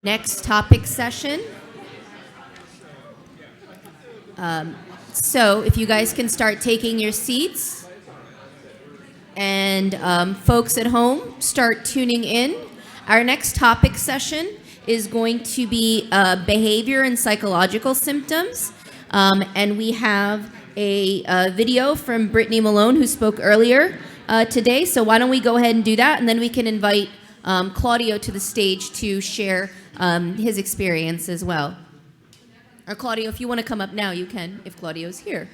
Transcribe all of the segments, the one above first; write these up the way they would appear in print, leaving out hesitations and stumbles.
Next topic session. So if you guys can start taking your seats, and folks at home start tuning in. Our next topic session is going to be behavior and psychological symptoms. And we have a video from Brittany Malone, who spoke earlier today. So why don't we go ahead and do that, and then we can invite Claudio to the stage to share his experience as well. Or Claudio, if you want to come up now, you can, if Claudio's here.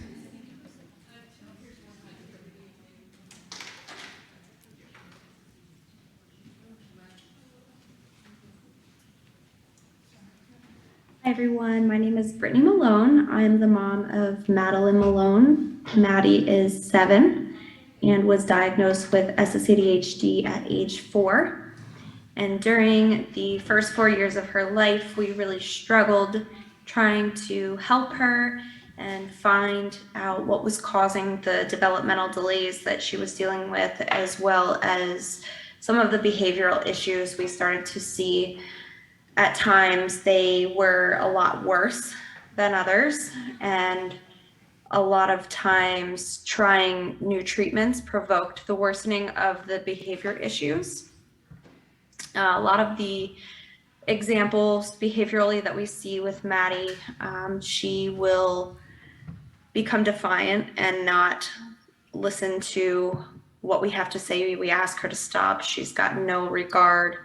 Hi everyone, my name is Brittany Malone. I'm the mom of Madeline Malone. Maddie is 7 and was diagnosed with SSADHD at age 4. And during the first 4 years of her life, we really struggled trying to help her and find out what was causing the developmental delays that she was dealing with, as well as some of the behavioral issues we started to see. At times they were a lot worse than others, and a lot of times trying new treatments provoked the worsening of the behavior issues. A lot of the examples behaviorally that we see with Maddie, she will become defiant and not listen to what we have to say. We ask her to stop. She's got no regard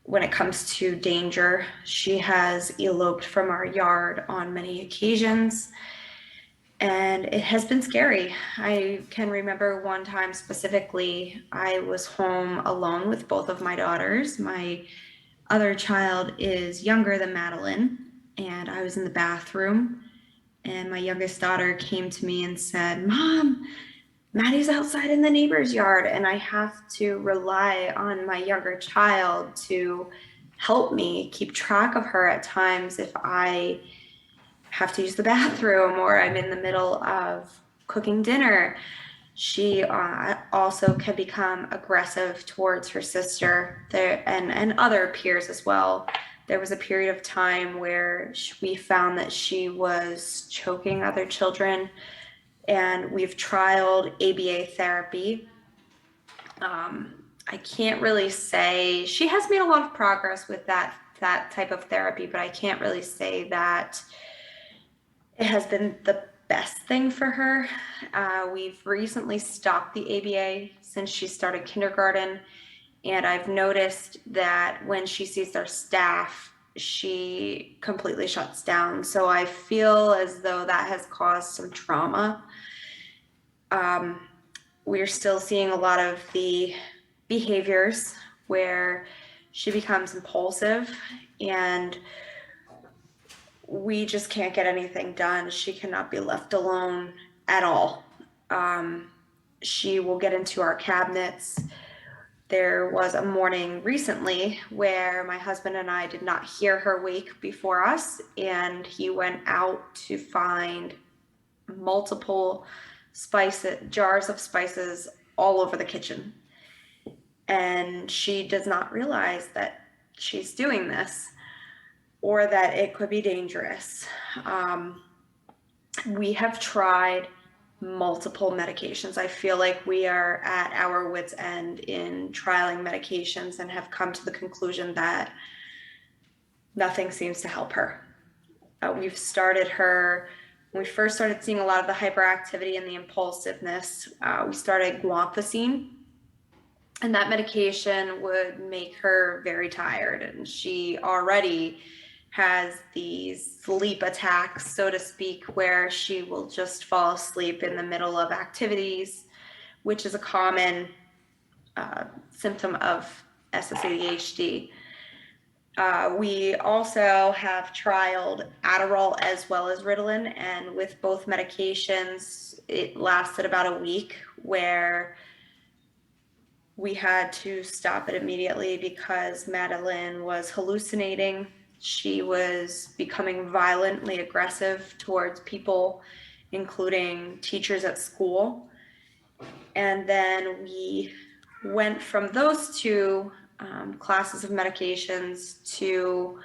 when it comes to danger. She has eloped from our yard on many occasions, and it has been scary. I can remember one time specifically, I was home alone with both of my daughters. My other child is younger than Madeline, and I was in the bathroom, and my youngest daughter came to me and said, "Mom, Maddie's outside in the neighbor's yard," and I have to rely on my younger child to help me keep track of her at times if I have to use the bathroom or I'm in the middle of cooking dinner. She also can become aggressive towards her sister and other peers as well. There was a period of time where we found that she was choking other children, and we've trialed ABA therapy. I can't really say, she has made a lot of progress with that type of therapy, but I can't really say that it has been the best thing for her. We've recently stopped the ABA since she started kindergarten, and I've noticed that when she sees our staff, she completely shuts down. So I feel as though that has caused some trauma. We're still seeing a lot of the behaviors where she becomes impulsive, and we just can't get anything done. She cannot be left alone at all. She will get into our cabinets. There was a morning recently where my husband and I did not hear her wake before us, and he went out to find multiple jars of spices all over the kitchen. And she does not realize that she's doing this or that it could be dangerous. We have tried multiple medications. I feel like we are at our wits' end in trialing medications and have come to the conclusion that nothing seems to help her. We've started her, when we first started seeing a lot of the hyperactivity and the impulsiveness, we started guanfacine, and that medication would make her very tired, and she already has these sleep attacks, so to speak, where she will just fall asleep in the middle of activities, which is a common symptom of SSADHD. We also have trialed Adderall as well as Ritalin, and with both medications, it lasted about a week where we had to stop it immediately because Madeline was hallucinating. She was becoming violently aggressive towards people, including teachers at school. And then we went from those two classes of medications to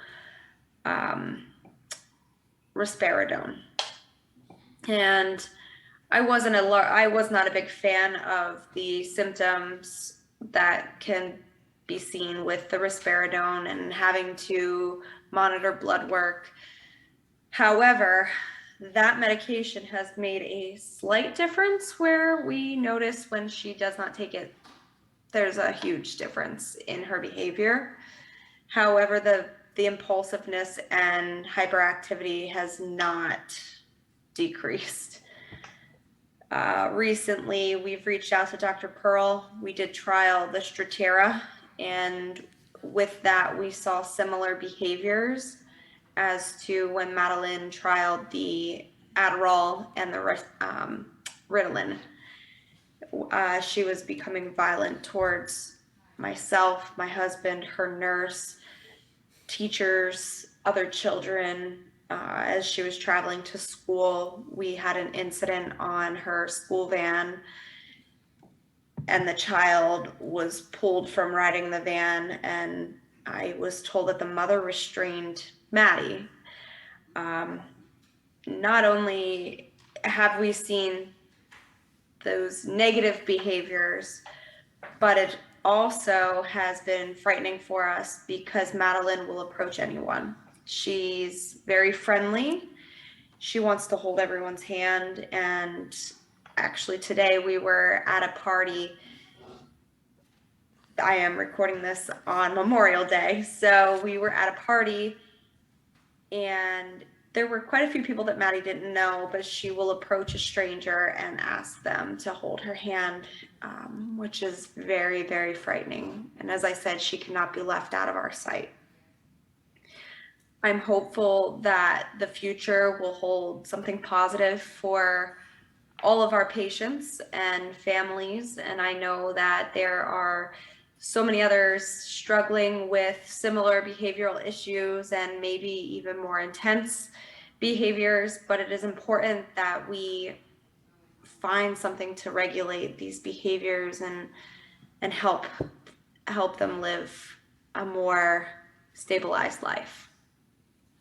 risperidone. And I was not a big fan of the symptoms that can be seen with the risperidone and having to monitor blood work. However, that medication has made a slight difference where we notice when she does not take it, there's a huge difference in her behavior. However, the impulsiveness and hyperactivity has not decreased. Recently, we've reached out to Dr. Pearl. We did trial the Strattera, and with that, we saw similar behaviors as to when Madeline trialed the Adderall and the Ritalin. She was becoming violent towards myself, my husband, her nurse, teachers, other children. As she was traveling to school, we had an incident on her school van, and the child was pulled from riding the van, and I was told that the mother restrained Maddie. Not only have we seen those negative behaviors, but it also has been frightening for us because Madeline will approach anyone. She's very friendly. She wants to hold everyone's hand. And actually today we were at a party. I am recording this on Memorial Day. So we were at a party and there were quite a few people that Maddie didn't know, but she will approach a stranger and ask them to hold her hand, which is very, very frightening. And as I said, she cannot be left out of our sight. I'm hopeful that the future will hold something positive for all of our patients and families. And I know that there are so many others struggling with similar behavioral issues and maybe even more intense behaviors, but it is important that we find something to regulate these behaviors and help them live a more stabilized life.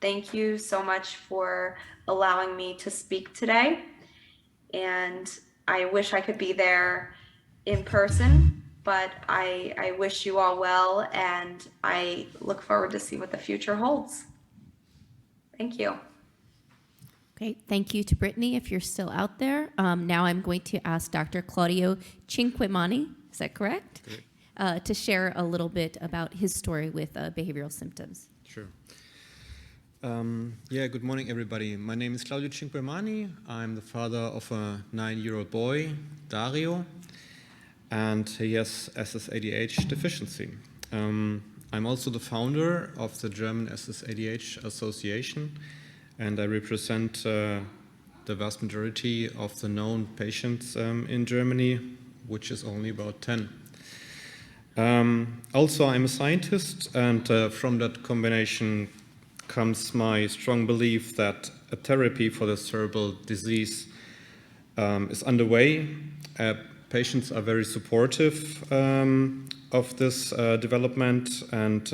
Thank you so much for allowing me to speak today. And I wish I could be there in person, but I wish you all well, and I look forward to see what the future holds. Thank you. Great. Thank you to Brittany, if you're still out there. Now I'm going to ask Dr. Claudio Cinquemani, is that correct? To share a little bit about his story with behavioral symptoms. Sure. Good morning, everybody. My name is Claudio Cinquemani. I'm the father of a 9-year-old boy, Dario, and he has SSADH deficiency. I'm also the founder of the German SSADH Association, and I represent the vast majority of the known patients in Germany, which is only about 10. Also, I'm a scientist, and from that combination comes my strong belief that a therapy for the cerebral disease is underway. Patients are very supportive of this development, and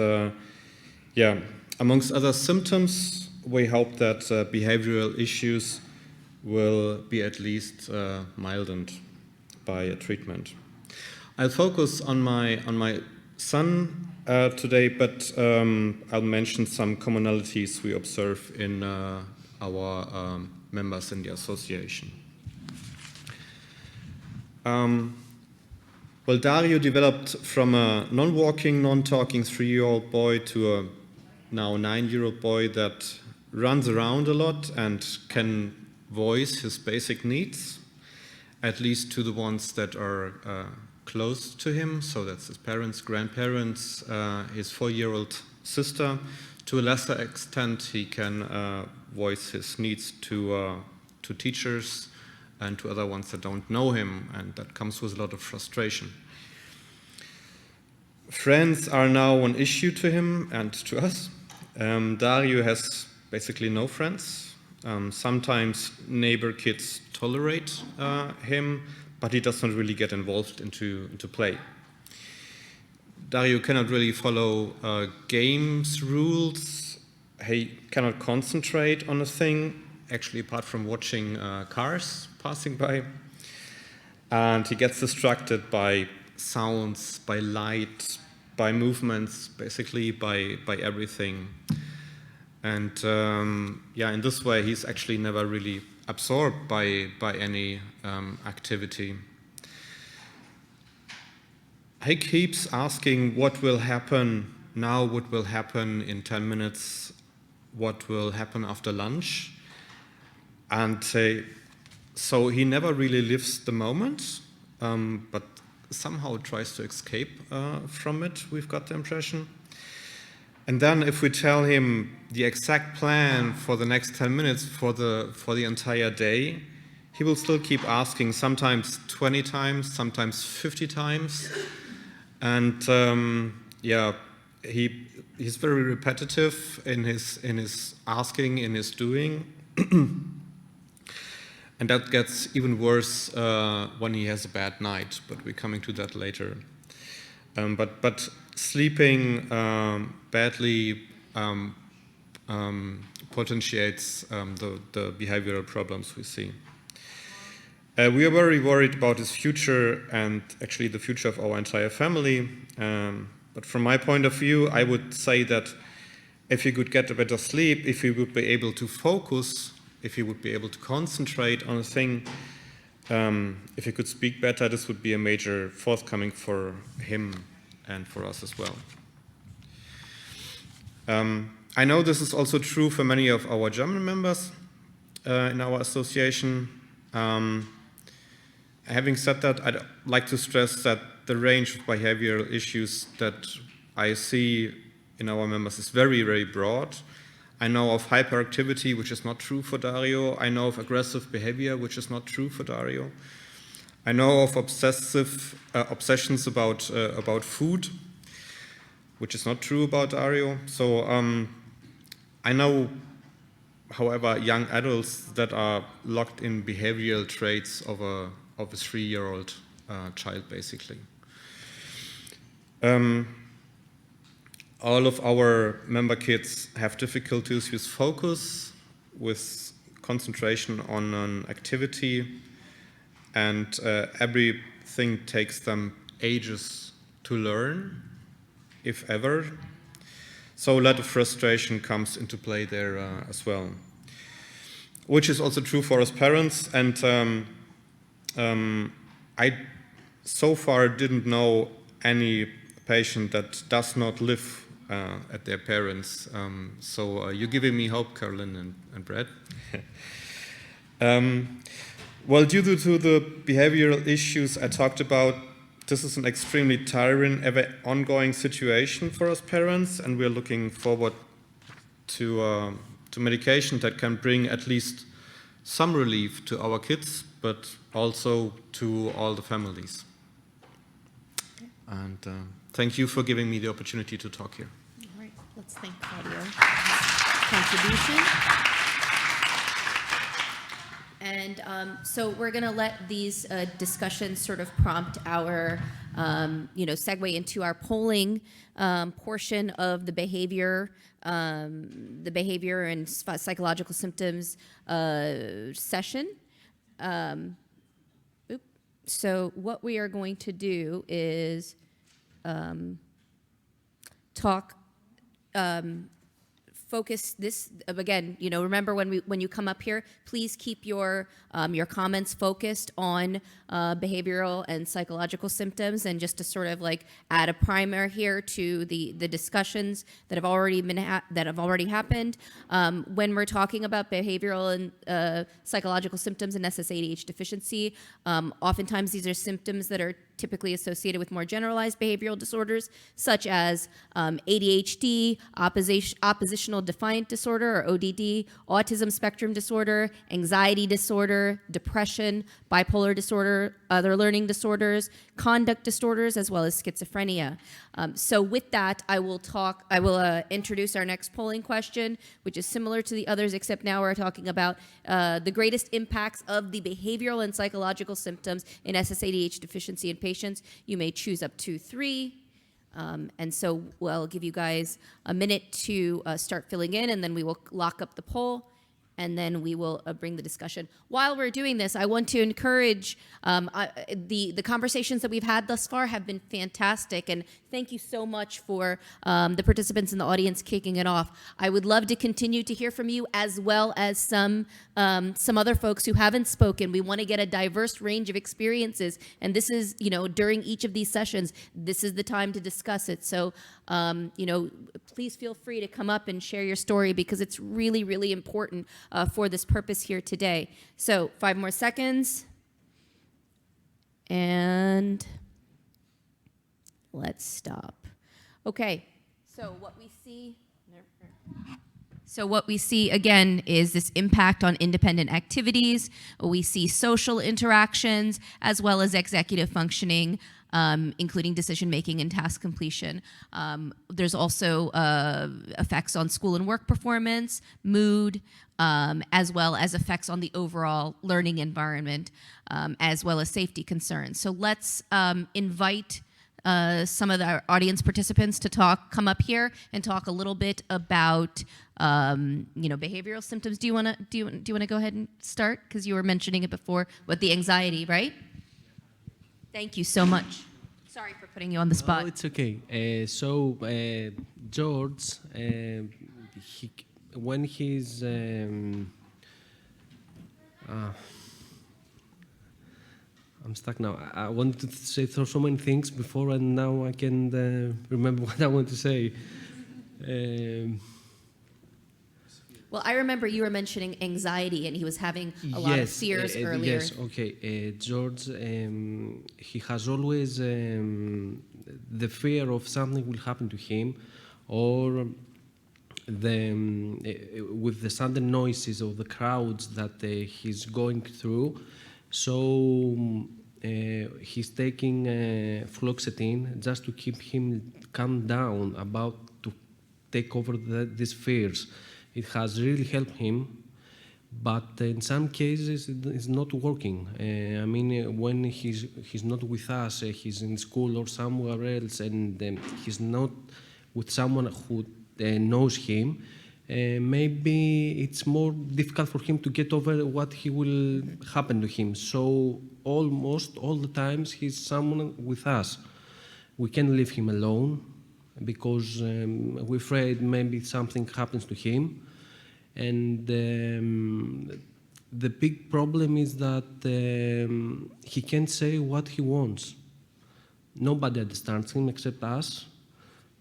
amongst other symptoms, we hope that behavioral issues will be at least milded by a treatment. I'll focus on my son today, but I'll mention some commonalities we observe in our members in the association. Dario developed from a non-walking, non-talking 3-year-old boy to a now 9-year-old boy that runs around a lot and can voice his basic needs, at least to the ones that are close to him, so that's his parents, grandparents, his 4-year-old sister. To a lesser extent, he can voice his needs to teachers and to other ones that don't know him, and that comes with a lot of frustration. Friends are now an issue to him and to us. Dario has basically no friends. Sometimes neighbor kids tolerate him, but he does not really get involved into play. Dario cannot really follow games rules. He cannot concentrate on a thing, actually apart from watching cars passing by. And he gets distracted by sounds, by light, by movements, basically by everything. And yeah, in this way, he's actually never really absorbed by any activity. He keeps asking what will happen now, what will happen in 10 minutes, what will happen after lunch. And so he never really lives the moment, but somehow tries to escape from it, we've got the impression. And then if we tell him the exact plan for the next 10 minutes for the entire day, he will still keep asking, sometimes 20 times, sometimes 50 times. And yeah, he's very repetitive in his asking, in his doing. And that gets even worse when he has a bad night, but we're coming to that later. But sleeping badly potentiates the behavioral problems we see. We are very worried about his future and actually the future of our entire family. But from my point of view, I would say that if he could get a better sleep, if he would be able to focus, if he would be able to concentrate on a thing, if he could speak better, this would be a major forthcoming for him and for us as well. I know this is also true for many of our German members in our association. Having said that, I'd like to stress that the range of behavioral issues that I see in our members is very, very broad. I know of hyperactivity, which is not true for Dario. I know of aggressive behavior, which is not true for Dario. I know of obsessions about food, which is not true about Dario. So I know, however, young adults that are locked in behavioral traits of a 3-year-old child, basically. All of our member kids have difficulties with focus, with concentration on an activity, and everything takes them ages to learn, if ever. So a lot of frustration comes into play there as well, which is also true for us parents. And I so far didn't know any patient that does not live at their parents. So you're giving me hope, Carolyn and Brad. Well, due to the behavioral issues I talked about, this is an extremely tiring, ever ongoing situation for us parents, and we're looking forward to medication that can bring at least some relief to our kids, but also to all the families. And thank you for giving me the opportunity to talk here. All right, let's thank Claudio for his contribution. And so we're going to let these discussions sort of prompt our, segue into our polling portion of the behavior and psychological symptoms session. So what we are going to do is focus this again. Remember when you come up here, please keep your comments focused on behavioral and psychological symptoms, and just to sort of like add a primer here to the discussions that have already happened. When we're talking about behavioral and psychological symptoms in SSADH deficiency, oftentimes these are symptoms that are typically associated with more generalized behavioral disorders, such as ADHD, oppositional defiant disorder, or ODD, autism spectrum disorder, anxiety disorder, depression, bipolar disorder, other learning disorders, conduct disorders, as well as schizophrenia. So with that, I will introduce our next polling question, which is similar to the others, except now we're talking about the greatest impacts of the behavioral and psychological symptoms in SSADH deficiency in patients. You may choose up to 3. And so we'll give you guys a minute to start filling in, and then we will lock up the poll, and then we will bring the discussion. While we're doing this, I want to encourage the conversations that we've had thus far have been fantastic, and thank you so much for the participants in the audience kicking it off. I would love to continue to hear from you, as well as some other folks who haven't spoken. We want to get a diverse range of experiences, and this is, during each of these sessions, this is the time to discuss it. So, please feel free to come up and share your story, because it's really, really important for this purpose here today. So 5 more seconds. And let's stop. Okay, so what we see again is this impact on independent activities. We see social interactions as well as executive functioning, including decision-making and task completion. There's also effects on school and work performance, mood, as well as effects on the overall learning environment, as well as safety concerns. So let's invite some of our audience participants to come up here and talk a little bit about behavioral symptoms. Do you want to go ahead and start? Because you were mentioning it before with the anxiety, right? Thank you so much. Sorry for putting you on the spot. Oh, it's okay. George, when he's I'm stuck now. I wanted to say so many things before, and now I can't remember what I want to say. Well, I remember you were mentioning anxiety, and he was having a lot of fears earlier. Yes, okay. George, he has always the fear of something will happen to him, or with the sudden noises of the crowds that he's going through. So he's taking fluoxetine just to keep him calm down about to take over these fears. It has really helped him, but in some cases it's not working. I mean, when he's not with us, he's in school or somewhere else, and he's not with someone who knows him, maybe it's more difficult for him to get over what will happen to him. So almost all the times he's someone with us. We can't leave him alone because we're afraid maybe something happens to him. And the big problem is that he can't say what he wants. Nobody understands him except us,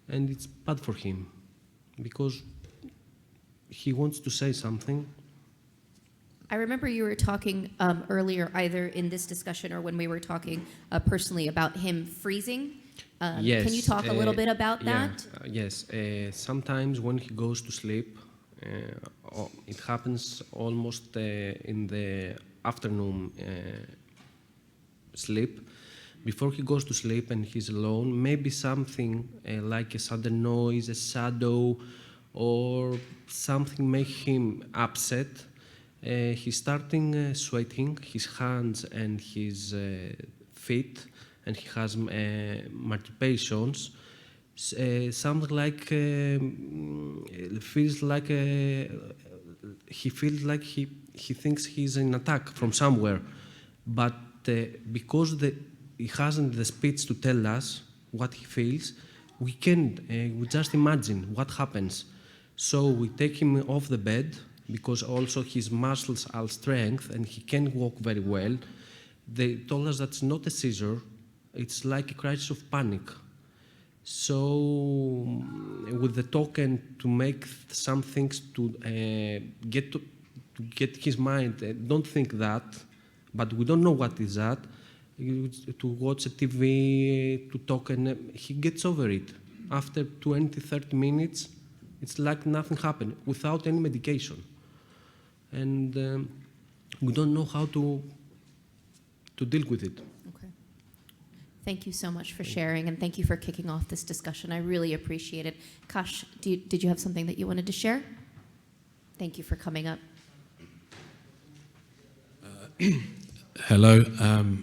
and it's bad for him because he wants to say something. I remember you were talking earlier, either in this discussion or when we were talking personally, about him freezing. Yes. Can you talk a little bit about that? Yes. Sometimes when he goes to sleep, it happens almost in the afternoon sleep. Before he goes to sleep and he's alone, maybe something like a sudden noise, a shadow, or something make him upset. He's starting sweating his hands and his feet, and he has malpitations. Something like feels like he feels like he thinks he's in attack from somewhere, but because he hasn't the speech to tell us what he feels, we just imagine what happens. So we take him off the bed because also his muscles are strength and he can walk very well. They told us that's not a seizure; it's like a crisis of panic. So with the token to make some things to get his mind, don't think that, but we don't know what is that, to watch a TV, to talk, and he gets over it. After 20, 30 minutes, it's like nothing happened without any medication. And we don't know how to deal with it. Okay. Thank you so much for sharing, and thank you for kicking off this discussion. I really appreciate it. Kash, did you have something that you wanted to share? Thank you for coming up. Hello,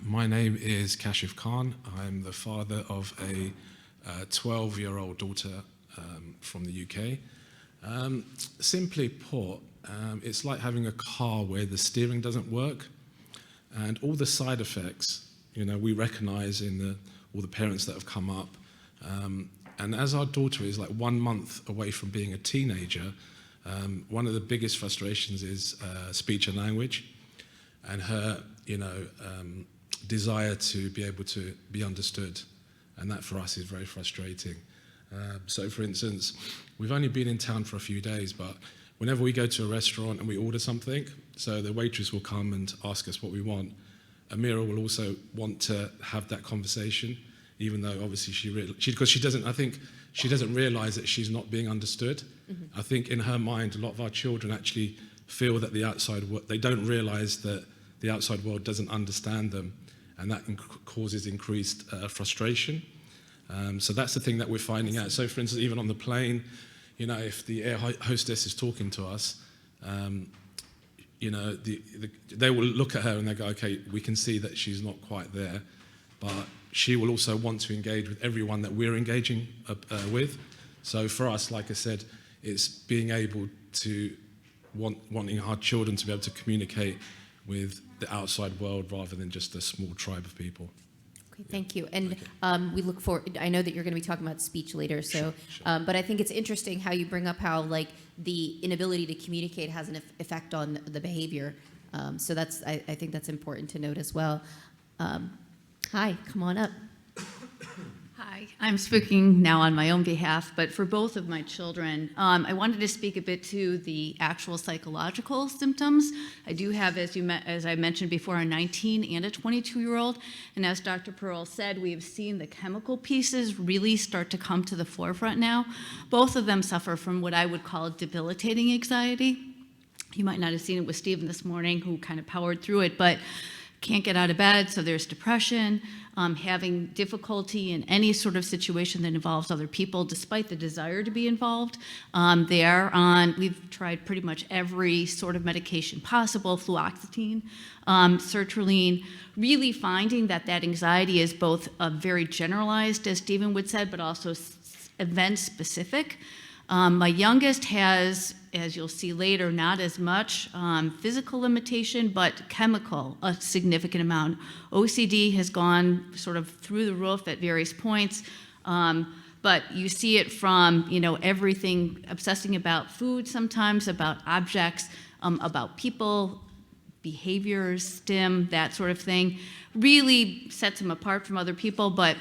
my name is Kashif Khan. I'm the father of a 12-year-old daughter from the UK. Simply put, it's like having a car where the steering doesn't work, and all the side effects, we recognise in all the parents that have come up. And as our daughter is like 1 month away from being a teenager, one of the biggest frustrations is speech and language, and her, desire to be able to be understood, and that for us is very frustrating. So, for instance, we've only been in town for a few days, but whenever we go to a restaurant and we order something, so the waitress will come and ask us what we want. Amira will also want to have that conversation, even though obviously because she doesn't realise that she's not being understood. Mm-hmm. I think in her mind, a lot of our children actually feel that the outside world, they don't realise that the outside world doesn't understand them, and that causes increased frustration. So that's the thing that we're finding out. So, for instance, even on the plane, if the air hostess is talking to us, they will look at her and they go, okay, we can see that she's not quite there, but she will also want to engage with everyone that we're engaging with. So for us, like I said, it's being able to wanting our children to be able to communicate with the outside world rather than just a small tribe of people. Okay, thank you. And we look forward, I know that you're going to be talking about speech later, so, sure. But I think it's interesting how you bring up how the inability to communicate has an effect on the behavior. So I think that's important to note as well. Hi, come on up. Hi, I'm speaking now on my own behalf, but for both of my children, I wanted to speak a bit to the actual psychological symptoms. I do have, as I mentioned before, a 19 and a 22-year-old, and as Dr. Pearl said, we have seen the chemical pieces really start to come to the forefront now. Both of them suffer from what I would call debilitating anxiety. You might not have seen it with Stephen this morning, who kind of powered through it, but can't get out of bed, so there's depression, having difficulty in any sort of situation that involves other people, despite the desire to be involved. We've tried pretty much every sort of medication possible, fluoxetine, sertraline, really finding that anxiety is both very generalized, as Stephen would said, but also event-specific. My youngest has, as you'll see later, not as much physical limitation, but chemical, a significant amount. OCD has gone sort of through the roof at various points, but you see it from, everything, obsessing about food sometimes, about objects, about people, behaviors, STEM, that sort of thing. Really sets him apart from other people, but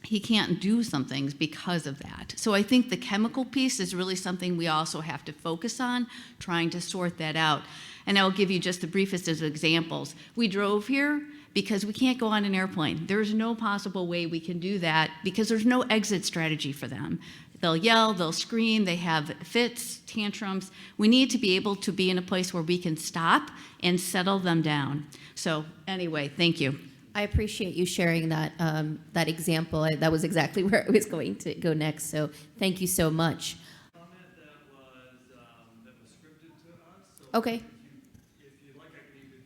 he can't do some things because of that. So I think the chemical piece is really something we also have to focus on, trying to sort that out. And I'll give you just the briefest of examples. We drove here because we can't go on an airplane. There's no possible way we can do that because there's no exit strategy for them. They'll yell, they'll scream, they have fits, tantrums. We need to be able to be in a place where we can stop and settle them down. So anyway, thank you. I appreciate you sharing that example. That was exactly where I was going to go next. So thank you so much. Comment that was scripted to us. So okay. If you'd like, I can either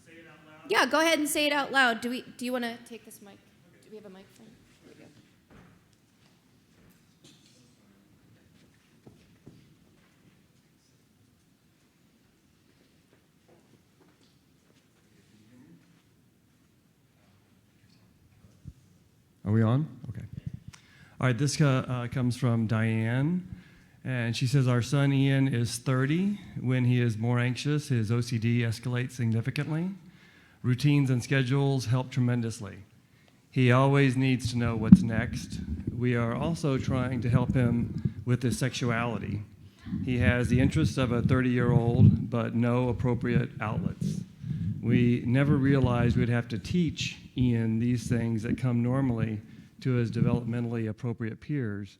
say it out loud. Yeah, go ahead and say it out loud. Do you want to take this mic? Okay. Do we have a microphone? Here we go. Are we on? Okay. All right, this comes from Diane, and she says, our son Ian is 30. When he is more anxious, his OCD escalates significantly. Routines and schedules help tremendously. He always needs to know what's next. We are also trying to help him with his sexuality. He has the interests of a 30-year-old, but no appropriate outlets. We never realized we'd have to teach Ian these things that come normally to his developmentally appropriate peers.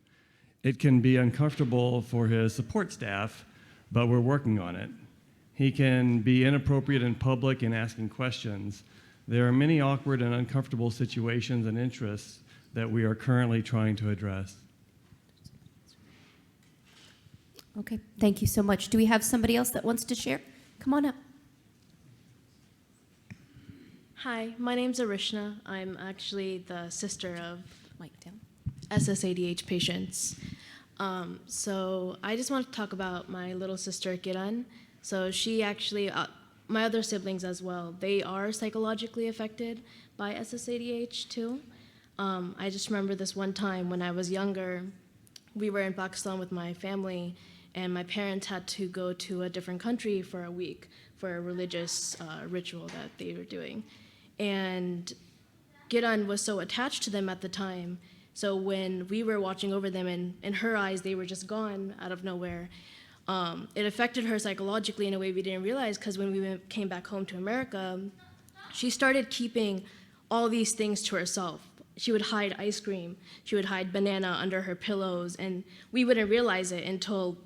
It can be uncomfortable for his support staff, but we're working on it. He can be inappropriate in public in asking questions. There are many awkward and uncomfortable situations and interests that we are currently trying to address. Okay, thank you so much. Do we have somebody else that wants to share? Come on up. Hi, my name's Arishna. I'm actually the sister of Mike down. SSADH patients. So I just want to talk about my little sister, Kiran. So she actually, my other siblings as well, they are psychologically affected by SSADH too. I just remember this one time when I was younger, we were in Pakistan with my family, and my parents had to go to a different country for a week for a religious ritual that they were doing. And Giran was so attached to them at the time, so when we were watching over them, and in her eyes, they were just gone out of nowhere, it affected her psychologically in a way we didn't realize, because when we came back home to America, she started keeping all these things to herself. She would hide ice cream, she would hide banana under her pillows, and we wouldn't realize it until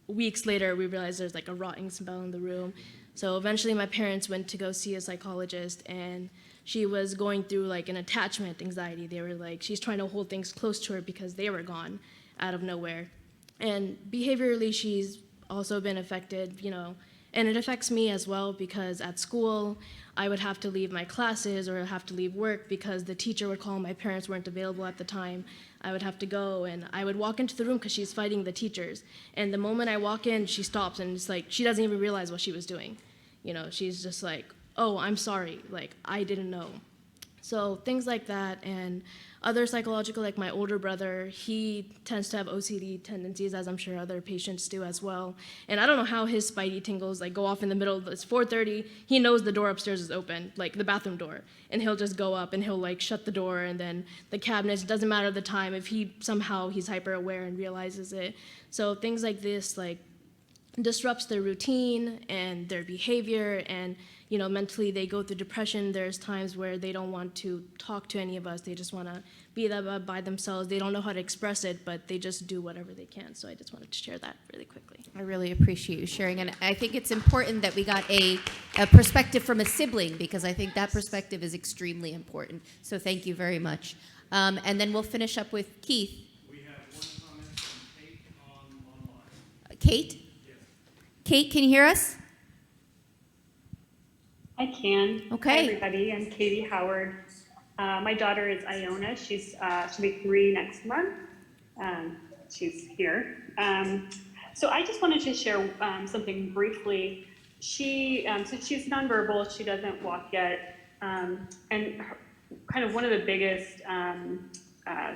weeks later we realized there's like a rotting smell in the room. So eventually my parents went to go see a psychologist, and she was going through like an attachment anxiety. They were like, she's trying to hold things close to her because they were gone out of nowhere. And behaviorally, she's also been affected, you know, and it affects me as well, because at school, I would have to leave my classes or have to leave work because the teacher would call, my parents weren't available at the time. I would have to go, and I would walk into the room because she's fighting the teachers. And the moment I walk in, she stops, and it's like, she doesn't even realize what she was doing. You know, she's just like, oh, I'm sorry, like, I didn't know. So things like that, and other psychological, like my older brother, he tends to have OCD tendencies, as I'm sure other patients do as well. And I don't know how his spidey tingles like go off in the middle. It's 4:30. He knows the door upstairs is open, like the bathroom door, and he'll just go up and he'll like shut the door, and then the cabinets. Doesn't matter the time, if he somehow he's hyper aware and realizes it. So things like this like disrupts their routine and their behavior, and you know, mentally they go through depression. There's times where they don't want to talk to any of us. They just want to be there by themselves. They don't know how to express it, but they just do whatever they can. So I just wanted to share that really quickly. I really appreciate you sharing, and I think it's important that we got a perspective from a sibling, because I think that perspective is extremely important. So thank you very much. And then we'll finish up with Keith. We have one comment from Kate online. Kate? Yes. Kate, can you hear us? I can. Okay. Hi, everybody. I'm Katie Howard. My daughter is Iona. She'll be 3 next month. She's here. So I just wanted to share something briefly. So she's nonverbal. She doesn't walk yet. And kind of one of the biggest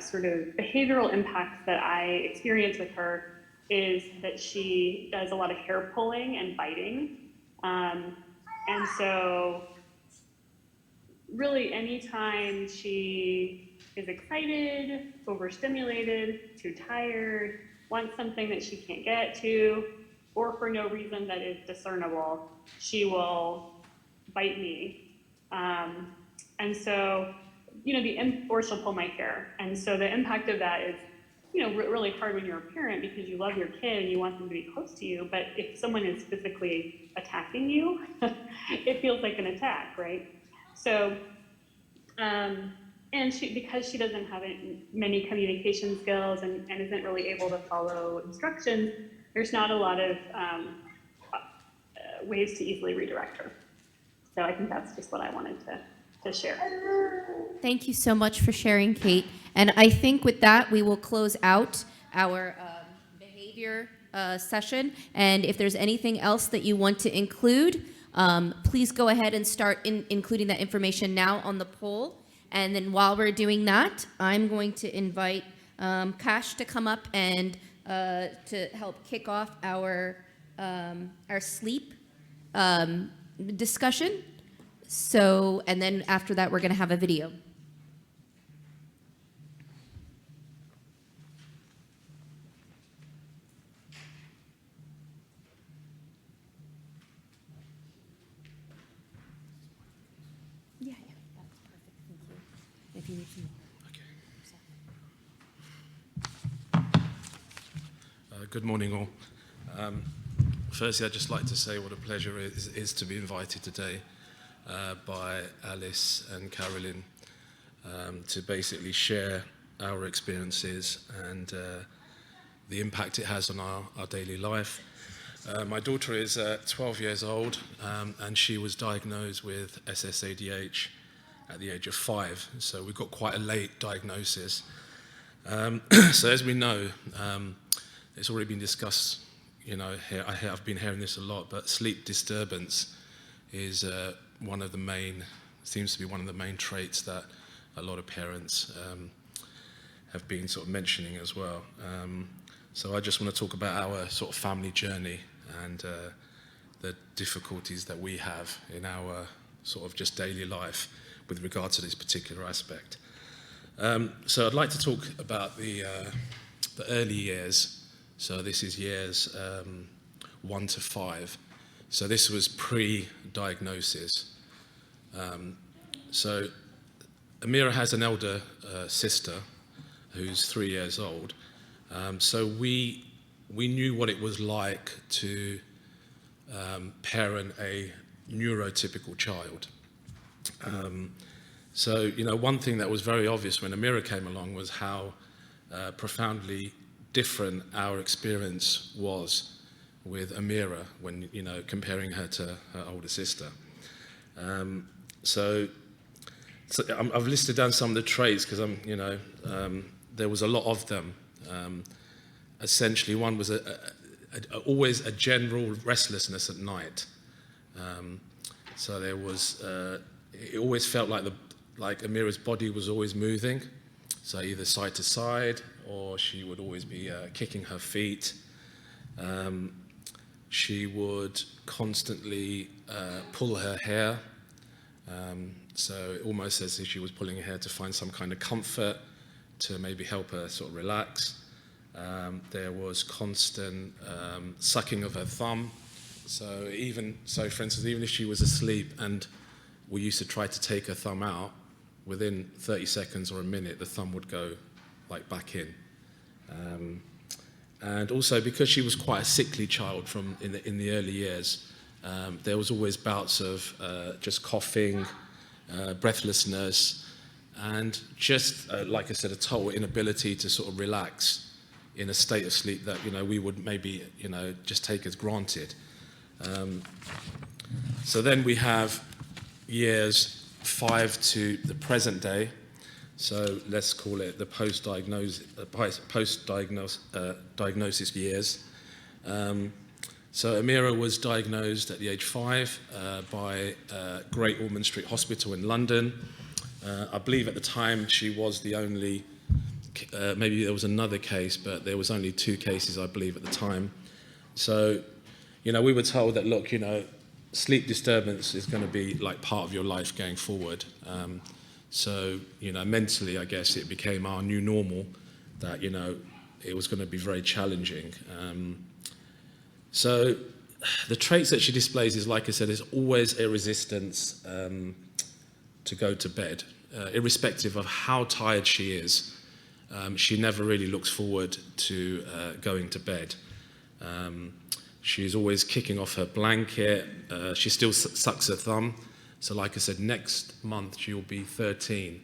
sort of behavioral impacts that I experience with her is that she does a lot of hair pulling and biting. And so really anytime she is excited, overstimulated, too tired, wants something that she can't get to, or for no reason that is discernible, she will bite me. And so, you know, or she'll pull my hair. And so the impact of that is, you know, really hard when you're a parent, because you love your kid and you want them to be close to you. But if someone is physically attacking you, it feels like an attack, right? So, and because she doesn't have many communication skills and isn't really able to follow instructions, there's not a lot of ways to easily redirect her. So I think that's just what I wanted to share. Thank you so much for sharing, Kate. And I think with that, we will close out our behavior session. And if there's anything else that you want to include, please go ahead and start including that information now on the poll. And then while we're doing that, I'm going to invite Kash to come up and to help kick off our sleep discussion. So, and then after that, we're going to have a video. Yeah, that's perfect. Thank you. If you need some more. Good morning, all. Firstly, I'd just like to say what a pleasure it is to be invited today by Alice and Carolyn to basically share our experiences and the impact it has on our daily life. My daughter is 12 years old and she was diagnosed with SSADH at the age of 5, so we got quite a late diagnosis. So as we know, it's already been discussed, I've been hearing this a lot, but sleep disturbance is seems to be one of the main traits that a lot of parents have been sort of mentioning as well. So I just want to talk about our sort of family journey and the difficulties that we have in our sort of just daily life with regard to this particular aspect. So I'd like to talk about the early years. So this is years 1 to 5. So this was pre-diagnosis. So Amira has an elder sister who's 3 years old. So we knew what it was like to parent a neurotypical child. So, one thing that was very obvious when Amira came along was how profoundly different our experience was with Amira when, comparing her to her older sister. So I've listed down some of the traits because there was a lot of them. Essentially, one was always a general restlessness at night. So there was, it always felt like Amira's body was always moving, so either side to side, or she would always be kicking her feet. She would constantly pull her hair, so almost as if she was pulling her hair to find some kind of comfort, to maybe help her sort of relax. There was constant sucking of her thumb. So for instance, even if she was asleep and we used to try to take her thumb out, within 30 seconds or a minute, the thumb would go back in. And also because she was quite a sickly child in the early years, there was always bouts of just coughing, breathlessness, and just, like I said, a total inability to sort of relax in a state of sleep that, we would maybe, just take as granted. So then we have years 5 to the present day. So let's call it the post-diagnosis years. So Amira was diagnosed at the age 5 by Great Ormond Street Hospital in London. I believe at the time she was the only, maybe there was another case, but there was only 2 cases, I believe, at the time. So, we were told that, look, sleep disturbance is going to be part of your life going forward. So, mentally, I guess it became our new normal that, it was going to be very challenging. So the traits that she displays is, like I said, is always a resistance to go to bed, irrespective of how tired she is. She never really looks forward to going to bed. She's always kicking off her blanket. She still sucks her thumb. So like I said, next month she'll be 13.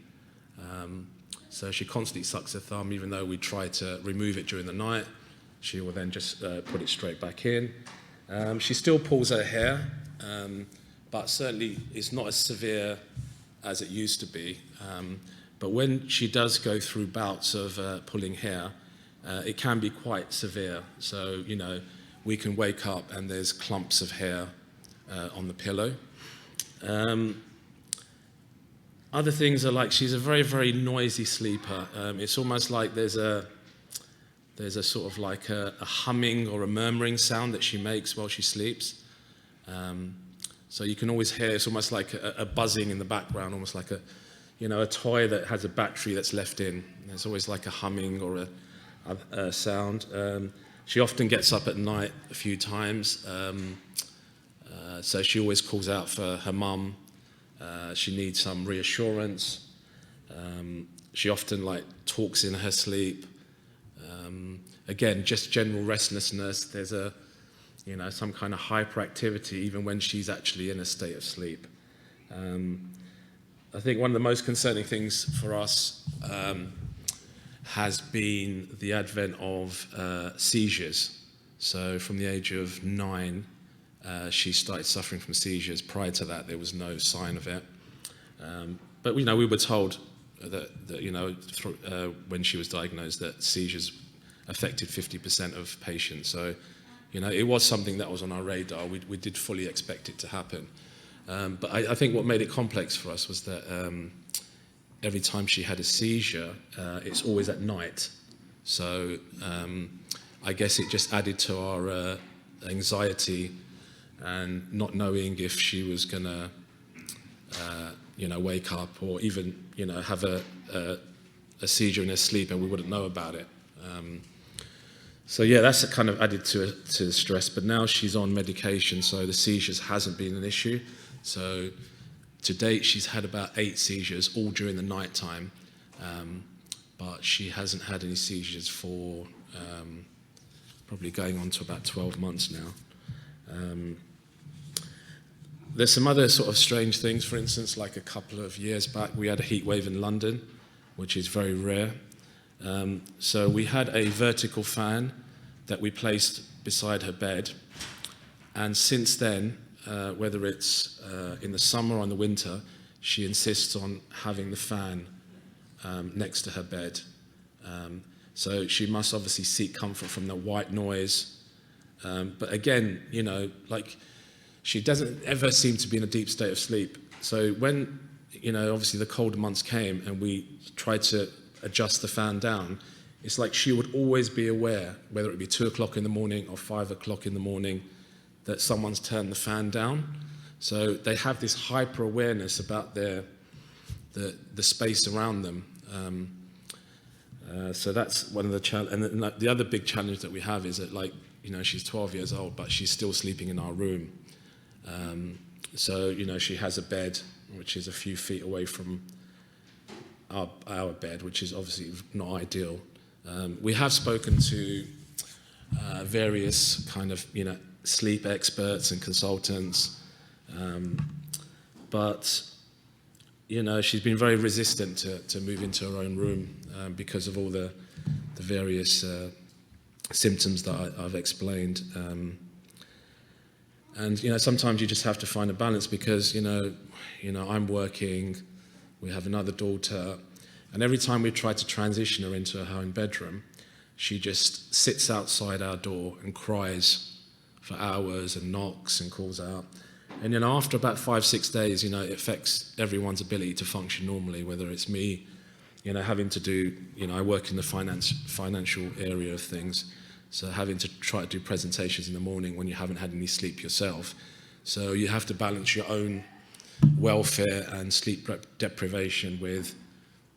So she constantly sucks her thumb, even though we try to remove it during the night. She will then just put it straight back in. She still pulls her hair, but certainly it's not as severe as it used to be. But when she does go through bouts of pulling hair, it can be quite severe. So, we can wake up and there's clumps of hair on the pillow. Other things are she's a very, very noisy sleeper. It's almost like there's a sort of a humming or a murmuring sound that she makes while she sleeps. So you can always hear, it's almost like a buzzing in the background, almost like a toy that has a battery that's left in. There's always a humming or a sound. She often gets up at night a few times, so she always calls out for her mum. She needs some reassurance. She often talks in her sleep. Again, just general restlessness. There's some kind of hyperactivity even when she's actually in a state of sleep. I think one of the most concerning things for us has been the advent of seizures. So from the age of 9, she started suffering from seizures. Prior to that, there was no sign of it. But we were told, that you know, when she was diagnosed, that seizures affected 50% of patients. So, you know, it was something that was on our radar. We did fully expect it to happen. But I think what made it complex for us was that every time she had a seizure, it's always at night. So I guess it just added to our anxiety and not knowing if she was going to, you know, wake up or even, you know, have a seizure in her sleep and we wouldn't know about it. So yeah, that's kind of added to the stress. But now she's on medication, so the seizures hasn't been an issue. So to date, she's had about 8 seizures, all during the night time. But she hasn't had any seizures for probably going on to about 12 months now. There's some other sort of strange things. For instance, like a couple of years back, we had a heat wave in London, which is very rare. So we had a vertical fan that we placed beside her bed. And since then, whether it's in the summer or in the winter, she insists on having the fan next to her bed. So she must obviously seek comfort from the white noise. But again, you know, like, she doesn't ever seem to be in a deep state of sleep. So when, you know, obviously the colder months came and we tried to adjust the fan down, it's like she would always be aware, whether it be 2 o'clock in the morning or 5 o'clock in the morning, that someone's turned the fan down. So they have this hyper awareness about the space around them. So that's one of the challenges. And the other big challenge that we have is that, like, you know, she's 12 years old, but she's still sleeping in our room. So, you know, she has a bed which is a few feet away from our bed, which is obviously not ideal. We have spoken to various kind of, you know, sleep experts and consultants, but, you know, she's been very resistant to move into her own room because of all the various symptoms that I've explained. And, you know, sometimes you just have to find a balance because, you know, I'm working, we have another daughter, and every time we try to transition her into her own bedroom, she just sits outside our door and cries for hours and knocks and calls out. And, you know, after about 5-6 days, you know, it affects everyone's ability to function normally, whether it's me, you know, having to do, you know, I work in the financial area of things. So having to try to do presentations in the morning when you haven't had any sleep yourself. So you have to balance your own welfare and sleep deprivation with,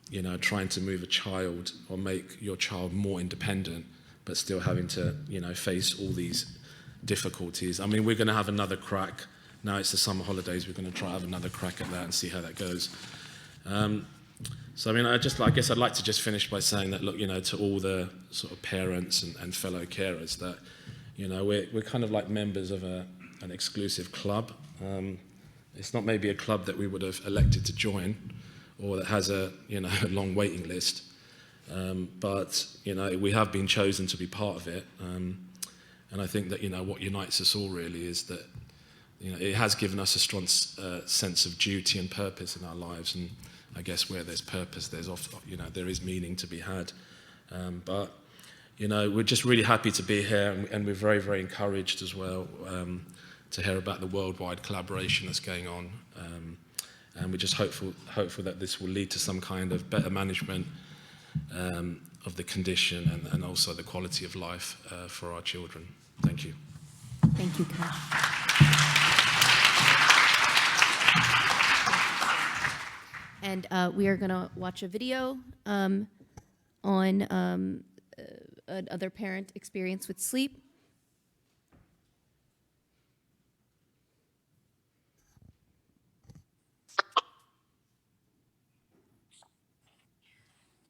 you know, trying to move a child or make your child more independent, but still having to, you know, face all these difficulties. I mean, we're going to have another crack. Now it's the summer holidays. We're going to try to have another crack at that and see how that goes. So, I mean, I guess I'd like to just finish by saying that, look, you know, to all the sort of parents and fellow carers that, you know, we're kind of like members of an exclusive club. It's not maybe a club that we would have elected to join or that has a, you know, a long waiting list. But, you know, we have been chosen to be part of it. And I think that, you know, what unites us all really is that, you know, it has given us a strong sense of duty and purpose in our lives. And I guess where there's purpose, there's often, you know, there is meaning to be had. But, you know, we're just really happy to be here, and we're very, very encouraged as well to hear about the worldwide collaboration that's going on. And we're just hopeful that this will lead to some kind of better management of the condition and also the quality of life for our children. Thank you. Thank you, Kai. And we are going to watch a video on another parent experience with sleep.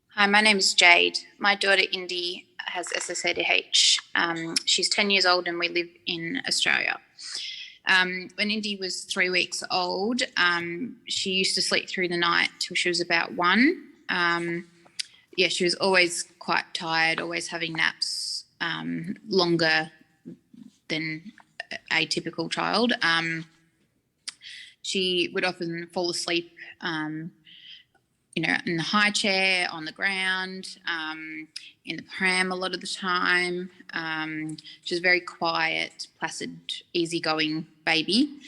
Hi, my name is Jade. My daughter Indy has SSADH. She's 10 years old and we live in Australia. When Indy was 3 weeks old, she used to sleep through the night till she was about 1. She was always quite tired, always having naps longer than a typical child. She would often fall asleep in the high chair, on the ground, in the pram a lot of the time. She's a very quiet, placid, easygoing baby.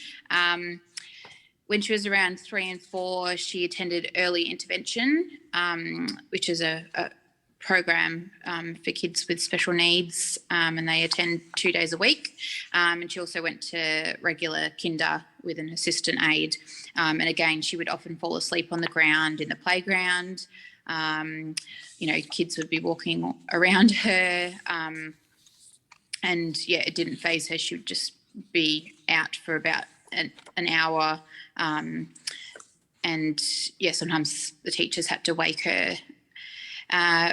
When she was around 3 and 4, she attended early intervention, which is a program for kids with special needs, and they attend 2 days a week. And she also went to regular kinder with an assistant aide. And again, she would often fall asleep on the ground in the playground. Kids would be walking around her. And yeah, it didn't faze her. She would just be out for about an hour. And yeah, sometimes the teachers had to wake her.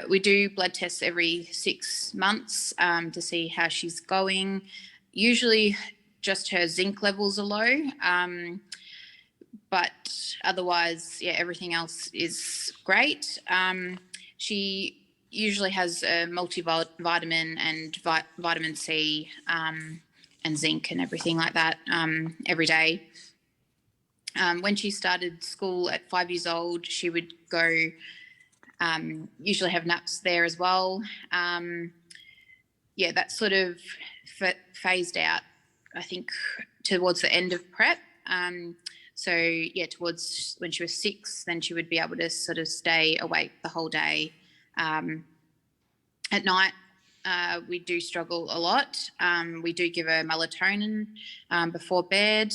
We do blood tests every 6 months to see how she's going. Usually just her zinc levels are low, but otherwise, yeah, everything else is great. She usually has a multivitamin and vitamin C and zinc and everything like that every day. When she started school at 5 years old, she would go usually have naps there as well. That sort of phased out, I think, towards the end of prep. Towards when she was 6, then she would be able to sort of stay awake the whole day. At night, we do struggle a lot. We do give her melatonin before bed.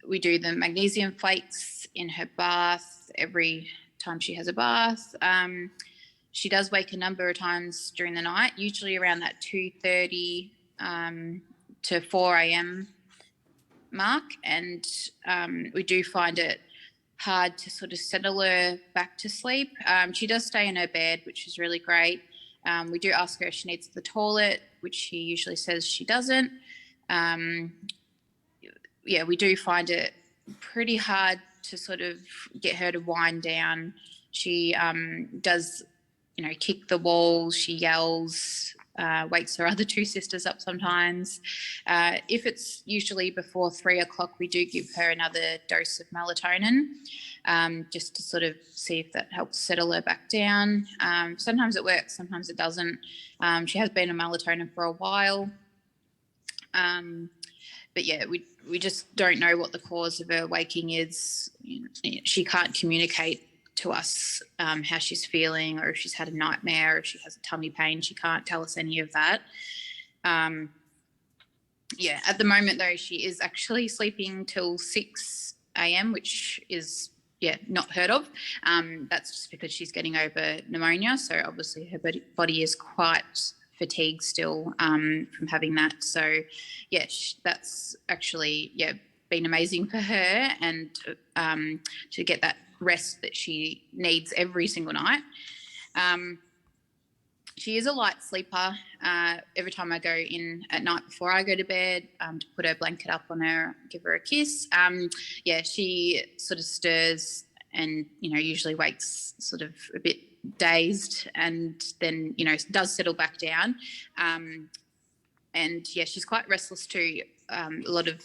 We do the magnesium flakes in her bath every time she has a bath. She does wake a number of times during the night, usually around that 2:30 to 4 a.m. mark, and we do find it hard to sort of settle her back to sleep. She does stay in her bed, which is really great. We do ask her if she needs the toilet, which she usually says she doesn't. We do find it pretty hard to sort of get her to wind down. She does, kick the walls, she yells, wakes her other 2 sisters up sometimes. If it's usually before 3 o'clock, we do give her another dose of melatonin just to sort of see if that helps settle her back down. Sometimes it works, sometimes it doesn't. She has been on melatonin for a while. But yeah, we just don't know what the cause of her waking is. She can't communicate to us how she's feeling, or if she's had a nightmare, or if she has a tummy pain. She can't tell us any of that. At the moment though, she is actually sleeping till 6 a.m., which is not heard of. That's just because she's getting over pneumonia. So obviously her body is quite fatigued still from having that. So that's actually been amazing for her, and to get that rest that she needs every single night. She is a light sleeper. Every time I go in at night before I go to bed, to put her blanket up on her, give her a kiss. She sort of stirs and, usually wakes sort of a bit dazed, and then, does settle back down. She's quite restless too. A lot of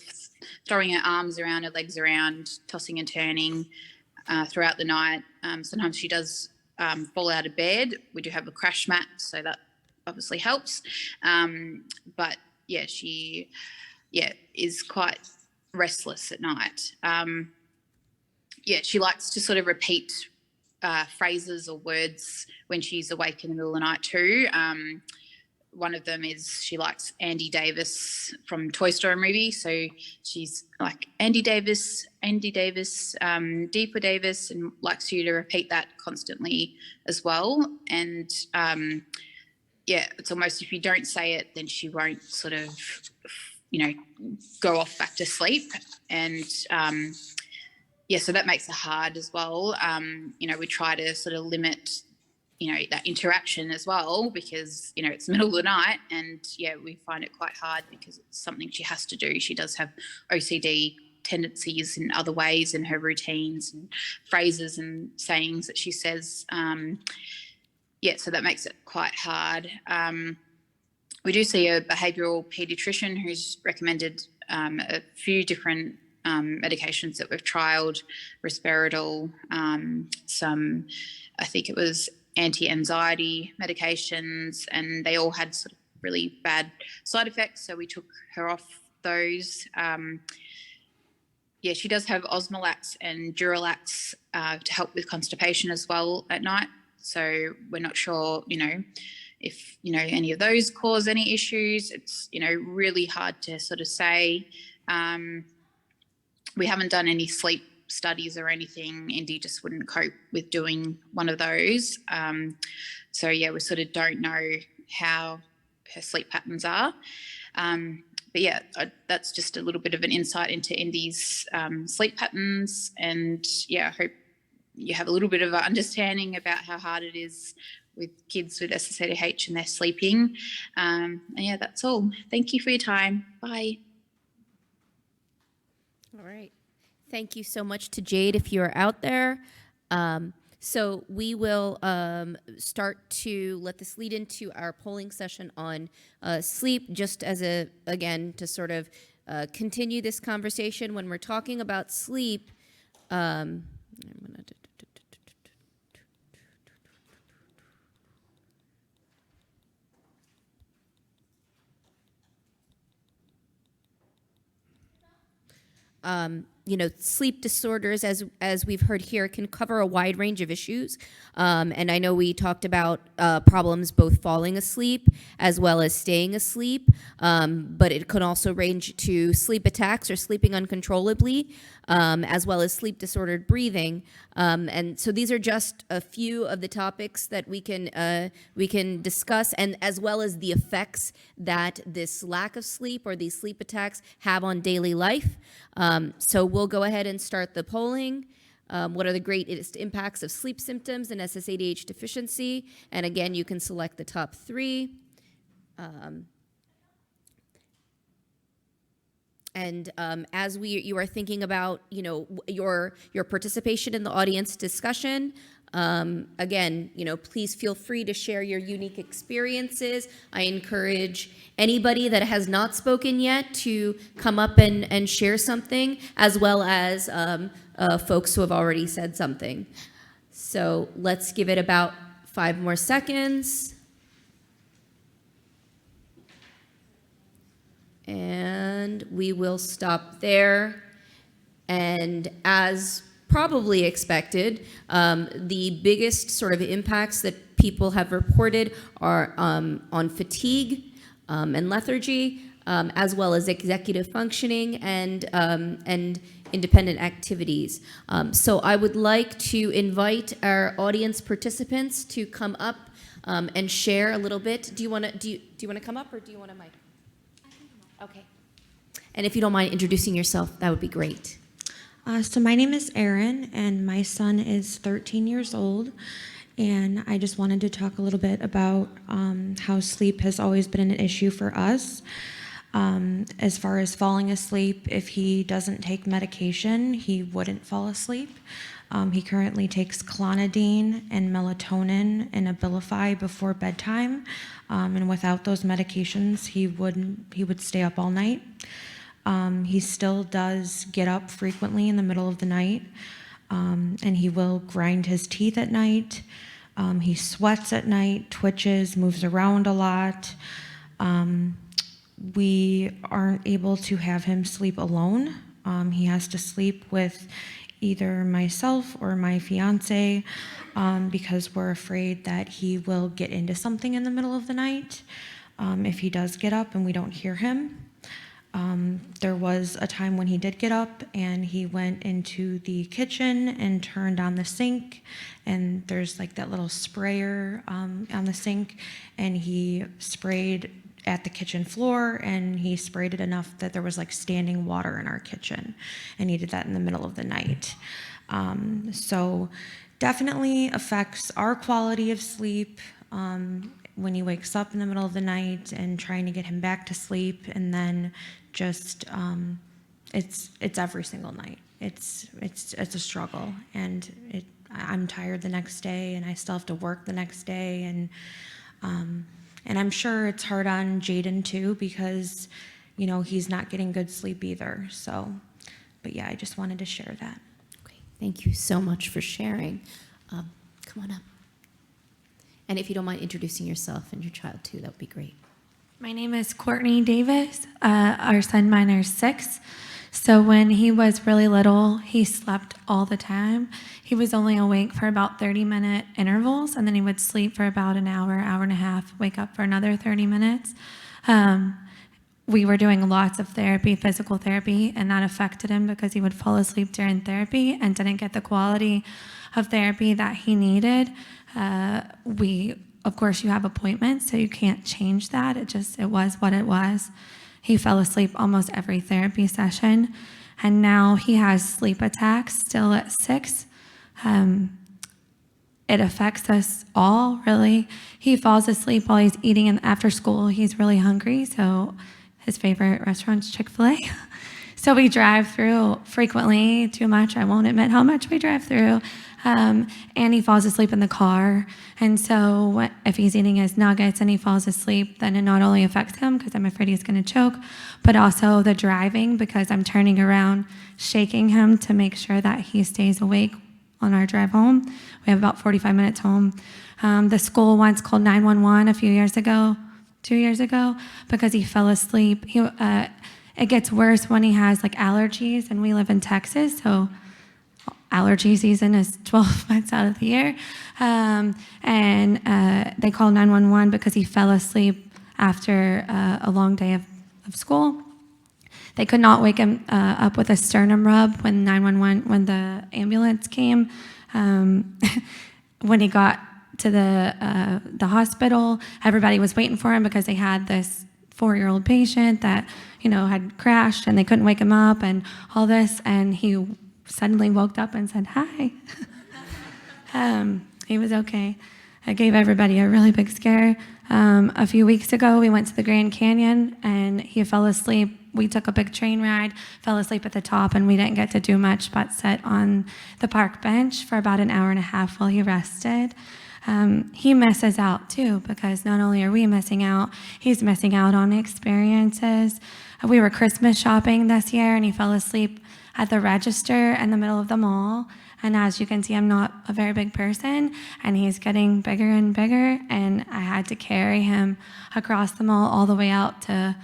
throwing her arms around, her legs around, tossing and turning throughout the night. Sometimes she does fall out of bed. We do have a crash mat, so that obviously helps. She is quite restless at night. She likes to sort of repeat phrases or words when she's awake in the middle of the night too. One of them is she likes Andy Davis from Toy Story movie. So she's like, Andy Davis, Deeper Davis, and likes you to repeat that constantly as well. And it's almost, if you don't say it, then she won't sort of, go off back to sleep. And so that makes it hard as well. We try to sort of limit that interaction as well, because, it's the middle of the night, and we find it quite hard because it's something she has to do. She does have OCD tendencies in other ways in her routines and phrases and sayings that she says. So that makes it quite hard. We do see a behavioural paediatrician who's recommended a few different medications that we've trialed, risperidol, some, I think it was anti-anxiety medications, and they all had sort of really bad side effects. So we took her off those. Yeah, she does have Osmolax and Duralax to help with constipation as well at night. So we're not sure, if, any of those cause any issues. It's, really hard to sort of say. We haven't done any sleep studies or anything. Indy just wouldn't cope with doing one of those. So yeah, we sort of don't know how her sleep patterns are. But yeah, that's just a little bit of an insight into Indy's sleep patterns. And yeah, I hope you have a little bit of an understanding about how hard it is with kids with SSADH and their sleeping. And yeah, that's all. Thank you for your time. Bye. All right. Thank you so much to Jade if you're out there. So we will start to let this lead into our polling session on sleep, just as again, to sort of continue this conversation when we're talking about sleep. I'm gonna sleep disorders, as we've heard here, can cover a wide range of issues. And I know we talked about problems both falling asleep as well as staying asleep, but it could also range to sleep attacks or sleeping uncontrollably, as well as sleep disordered breathing. And so these are just a few of the topics that we can discuss, and as well as the effects that this lack of sleep or these sleep attacks have on daily life. So we'll go ahead and start the polling. What are the greatest impacts of sleep symptoms and SSADH deficiency? And again, you can select the top three. As you are thinking about, your participation in the audience discussion, again, please feel free to share your unique experiences. I encourage anybody that has not spoken yet to come up and share something, as well as folks who have already said something. So let's give it about 5 more seconds. And we will stop there. And as probably expected, the biggest sort of impacts that people have reported are on fatigue and lethargy, as well as executive functioning and independent activities. So I would like to invite our audience participants to come up and share a little bit. Do you want to come up, or do you want a mic? Okay. And if you don't mind introducing yourself, that would be great. So my name is Erin, and my son is 13 years old. And I just wanted to talk a little bit about how sleep has always been an issue for us. As far as falling asleep, if he doesn't take medication, he wouldn't fall asleep. He currently takes clonidine and melatonin and Abilify before bedtime. And without those medications, he would stay up all night. He still does get up frequently in the middle of the night, and he will grind his teeth at night. He sweats at night, twitches, moves around a lot. We aren't able to have him sleep alone. He has to sleep with either myself or my fiance, because we're afraid that he will get into something in the middle of the night if he does get up and we don't hear him. There was a time when he did get up and he went into the kitchen and turned on the sink, and there's like that little sprayer on the sink, and he sprayed at the kitchen floor, and he sprayed it enough that there was like standing water in our kitchen, and he did that in the middle of the night. So definitely affects our quality of sleep when he wakes up in the middle of the night, and trying to get him back to sleep, and then just it's every single night. It's a struggle, and I'm tired the next day, and I still have to work the next day, and I'm sure it's hard on Jaden too, because he's not getting good sleep either. So But yeah, I just wanted to share that. Okay, thank you so much for sharing. Come on up. And if you don't mind introducing yourself and your child too, that would be great. My name is Courtney Davis. Our son Minor is 6. So when he was really little, he slept all the time. He was only awake for about 30-minute intervals, and then he would sleep for about an hour, hour and a half, wake up for another 30 minutes. We were doing lots of therapy, physical therapy, and that affected him because he would fall asleep during therapy and didn't get the quality of therapy that he needed. Of course, you have appointments, so you can't change that. It was what it was. He fell asleep almost every therapy session, and now he has sleep attacks still at 6. It affects us all, really. He falls asleep while he's eating, and after school, he's really hungry, so his favorite restaurant's Chick-fil-A. So we drive through frequently, too much. I won't admit how much we drive through. And he falls asleep in the car. And so if he's eating his nuggets and he falls asleep, then it not only affects him, because I'm afraid he's going to choke, but also the driving, because I'm turning around, shaking him to make sure that he stays awake on our drive home. We have about 45 minutes home. The school once called 911 a few years ago, 2 years ago, because he fell asleep. It gets worse when he has like allergies, and we live in Texas, so allergy season is 12 months out of the year. They called 911 because he fell asleep after a long day of school. They could not wake him up with a sternum rub when the ambulance came. When he got to the hospital, everybody was waiting for him because they had this 4-year-old patient that, had crashed, and they couldn't wake him up and all this, and he suddenly woke up and said, "Hi." He was okay. I gave everybody a really big scare. A few weeks ago, we went to the Grand Canyon, and he fell asleep. We took a big train ride, fell asleep at the top, and we didn't get to do much but sit on the park bench for about an hour and a half while he rested. He misses out too, because not only are we missing out, he's missing out on experiences. We were Christmas shopping this year, and he fell asleep at the register in the middle of the mall. And as you can see, I'm not a very big person, and he's getting bigger and bigger, and I had to carry him across the mall all the way out to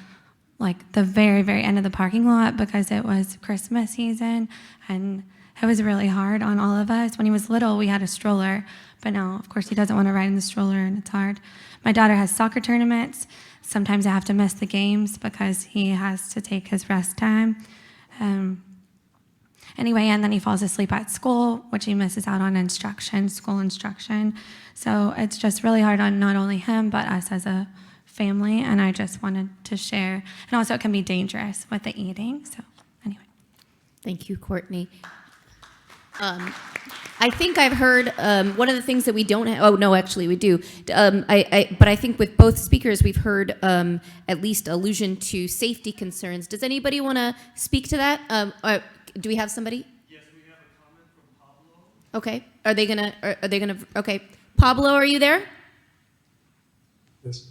like the very, very end of the parking lot, because it was Christmas season, and it was really hard on all of us. When he was little, we had a stroller, but now, of course, he doesn't want to ride in the stroller, and it's hard. My daughter has soccer tournaments. Sometimes I have to miss the games because he has to take his rest time. Anyway, and then he falls asleep at school, which he misses out on school instruction. So it's just really hard on not only him, but us as a family, and I just wanted to share. And also it can be dangerous with the eating, so anyway. Thank you, Courtney. I think I've heard one of the things that we don't have, oh no, actually we do. But I think with both speakers, we've heard at least allusion to safety concerns. Does anybody want to speak to that? Do we have somebody? Yes, we have a comment from Pablo. Okay. Are they gonna? Okay. Pablo, are you there? Yes.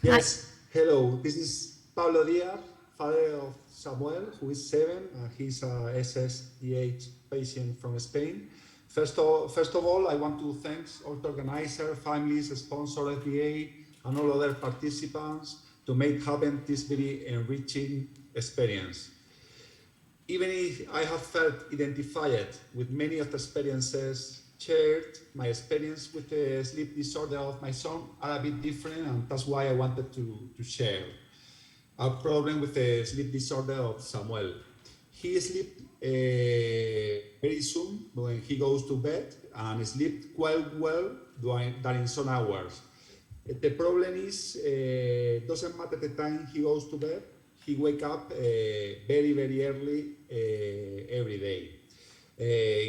Yes. Hi. Hello. This is Pablo Diaz, father of Samuel, who is 7. He's a SSADHD patient from Spain. First of all, I want to thank all the organizers, families, sponsors, FDA, and all other participants to make happen this very enriching experience. Even if I have felt identified with many of the experiences shared, my experience with the sleep disorder of my son are a bit different, and that's why I wanted to share a problem with the sleep disorder of Samuel. He sleeps very soon when he goes to bed, and sleeps quite well during some hours. The problem is, doesn't matter the time he goes to bed, he wakes up very, very early every day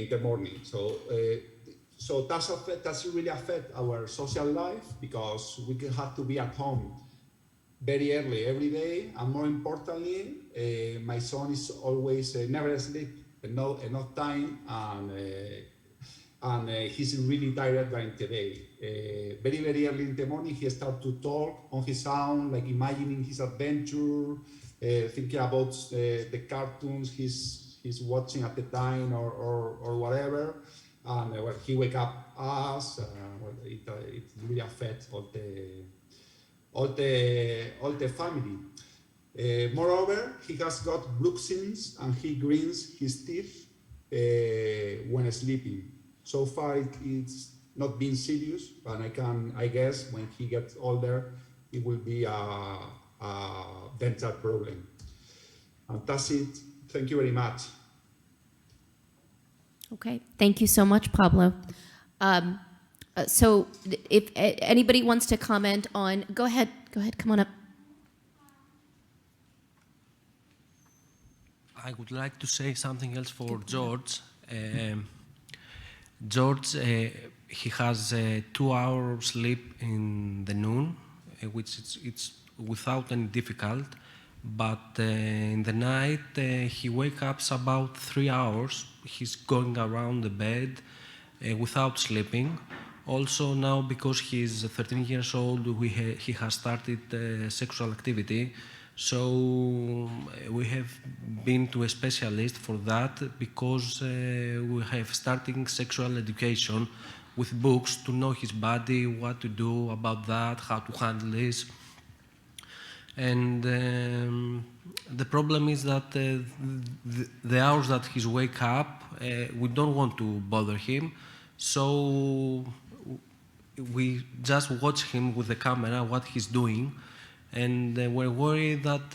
in the morning. So that's really affect our social life, because we can have to be at home very early every day, and more importantly, my son is always never asleep, enough time, and he's really tired during the day. Very, very early in the morning, he starts to talk on his own, like imagining his adventure, thinking about the cartoons he's watching at the time or whatever, and when he wake up us, it really affects all the family. Moreover, he has got bruxisms and he grinds his teeth when sleeping. So far, it's not been serious, but I guess when he gets older, it will be a dental problem. And that's it. Thank you very much. Okay, thank you so much, Pablo. So if anybody wants to comment on, go ahead, come on up. I would like to say something else for George. George, he has 2 hours sleep in the noon, which it's without any difficult. But in the night, he wakes up about 3 hours. He's going around the bed without sleeping. Also now, because he's 13 years old, he has started sexual activity. So we have been to a specialist for that because we have starting sexual education with books to know his body, what to do about that, how to handle this. And the problem is that the hours that he's wake up, we don't want to bother him. So we just watch him with the camera, what he's doing. And we're worried that